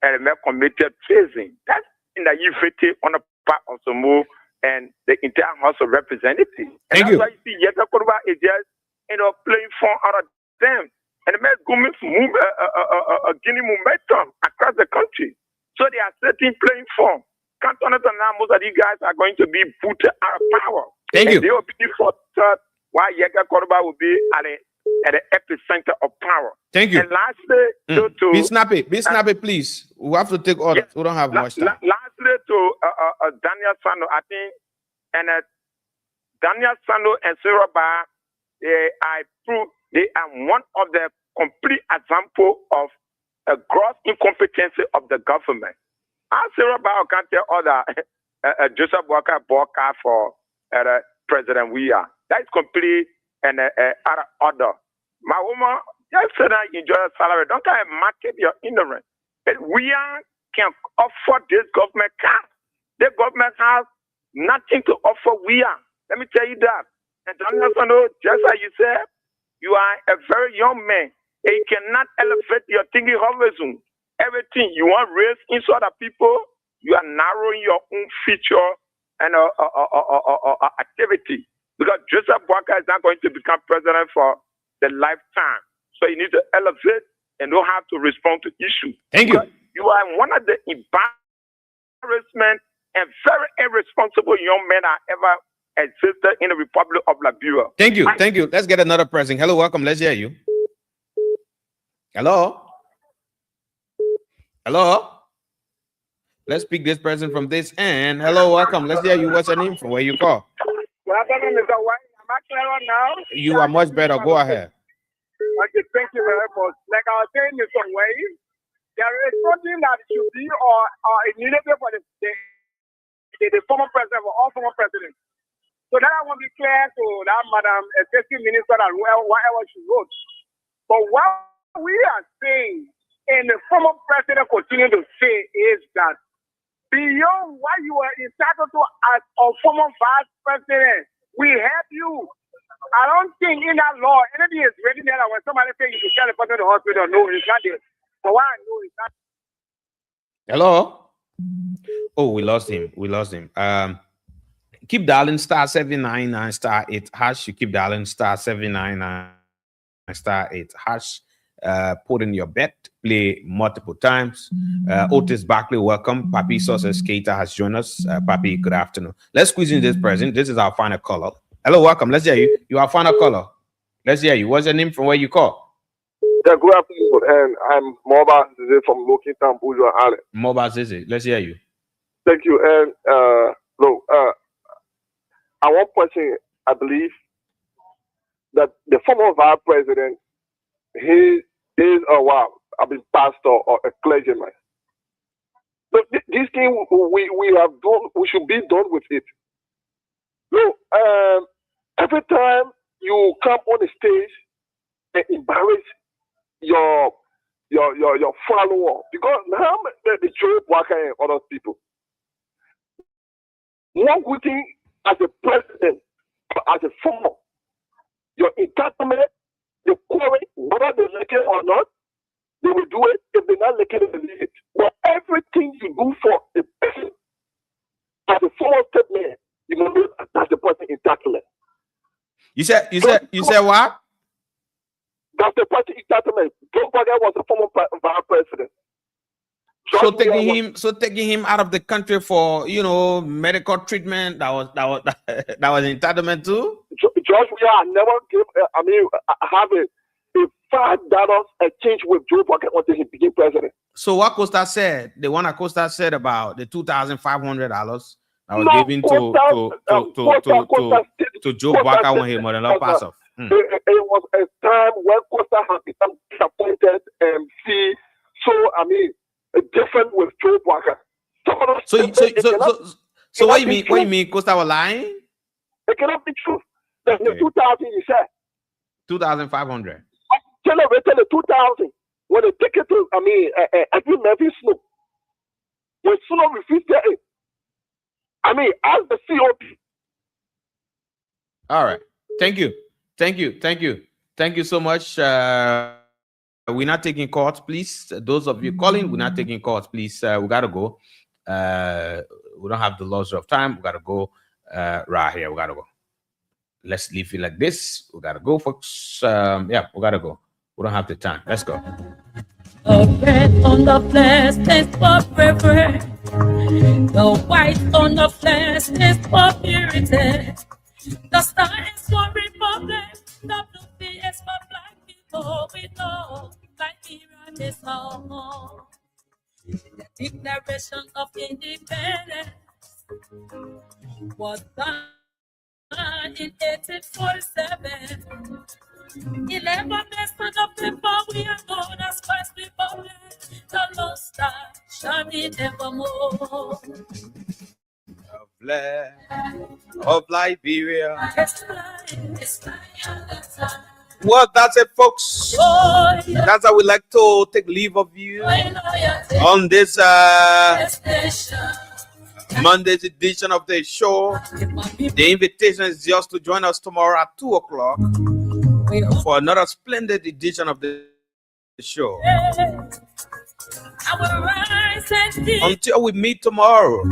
and they committed treason. That's naivety on the part of Somo and the entire House of Representatives.
Thank
you. That's why you see Yeka Koruba is just playing fun out of them. And it may go gaining momentum across the country. team playing for. Can't understand now most of these guys are going to be put out of power.
Thank you.
They will be for third, while Yeka Korba will be at the epicenter of power.
Thank you.
And lastly,
be snappy, please. We have to take orders. We don't have much time.
Lastly, to Daniel Sano, I think, and Daniel Sano and Siroba, they are one of the complete example of a gross incompetency of the government. I Siroba can't tell other Joseph Walker Boka for President Weah. That is complete and out of order. My woman, just say that you enjoy a salary. Don't try to market your ignorance. But Weah can offer this government cash. The government has nothing to offer Weah. Let me tell you that. And Daniel Sano, just like you said, you are a very young man. And you cannot elevate your thinking horizon. Everything you want raise into other people, you are narrowing your own feature and activity. Because Joseph Boakai is not going to become president for the lifetime. So you need to elevate and don't have to respond to issues.
Thank you.
You are one of the embarrassment and very irresponsible young men that ever existed in the Republic of Liberia.
Thank you. Thank you. Let's get another person. Hello, welcome. Let's hear you. Hello. Hello. Let's pick this person from this end. Hello, welcome. Let's hear you. What's your name? From where you call?
Good afternoon, Mr. White. Am I clear now?
You are much better. Go ahead.
Okay, thank you very much. Like I was saying, Mr. White, there is something that should be or immediately for the former president, for all former presidents. So that I want to be clear to that Madam Executive Minister and whatever she wrote. But what we are saying, and the former president continue to say, is that beyond what you are entitled to as a former vice president, we help you. I don't think in that law anything is written there that when somebody says you can tell the person to the hospital, no, it's not there. So why I know it's not.
Hello. Oh, we lost him. Keep dialing *799 *8#. You keep dialing *799 *8#. Put in your bet. Play multiple times. Otis Barkley, welcome. Papi Saucer Skater has joined us. Papi, good afternoon. Let's squeeze in this present. This is our final caller. Hello, welcome. Let's hear you. You are final caller. Let's hear you. What's your name from where you call?
Yeah, good afternoon. And I'm Moba Zizi from Lokington, Bourgeois Island.
Moba Zizi, let's hear you.
Thank you. And look, at one person, I believe that the former vice president, he is pastor or a clergyman. But this thing we have done, we should be done with it. Look, every time you come on the stage and embarrass your follower, because now the Joe Walker and other people. One good thing as a president, as a former, your entitlement, the quarry, whether they like it or not, they will do it. If they're not liking it, they leave it. But everything you do for a person, as a former statement, you know that's the person entitlement. You said
what?
That's the party entitlement. Joe Biden was a former vice president.
So taking him out of the country for medical treatment that was entitlement too.
George Weah never give. Have a $5 exchange with Joe Biden until he became president.
So what Costa said, the one that Costa said about the $2,500 that was given to Joe Biden when he was not pass off.
It was a time when Costa had become disappointed and see. So different with Joe Walker.
So what you mean? What you mean? Costa was lying?
It cannot be true. There's the 2,000 you said.
2,500.
Celebrated the 2,000 when they take it to. I think Memphis Snoop. When Snoop refused it. As the COP.
All right. Thank you so much. We're not taking calls, please. Those of you calling, we're not taking calls, please. We gotta go. We don't have the luxury of time. We gotta go right here. We gotta go. Let's leave it like this. We gotta go, folks. We gotta go. We don't have the time. Let's go.
A breath on the blessed forever. The white on the flesh is for purity. The star is for republic. The blue sea is for black people. We know Liberia is home. The Declaration of Independence was done in 1847. 11 days of people, we are known as First Republic. The Lord Star shining evermore.
Of Liberia. Well, that's it, folks. That's how we like to take leave of you on this Monday's edition of the show. The invitation is just to join us tomorrow at 2 o'clock for another splendid edition of the show. Until we meet tomorrow,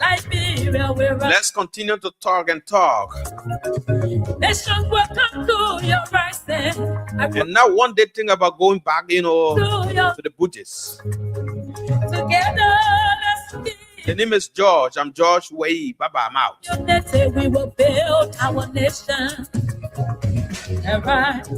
let's continue to talk and talk. And now one day think about going back, to the Buddhists. The name is George. I'm George Way. Bye-bye, I'm out.
We will build our nation. All right.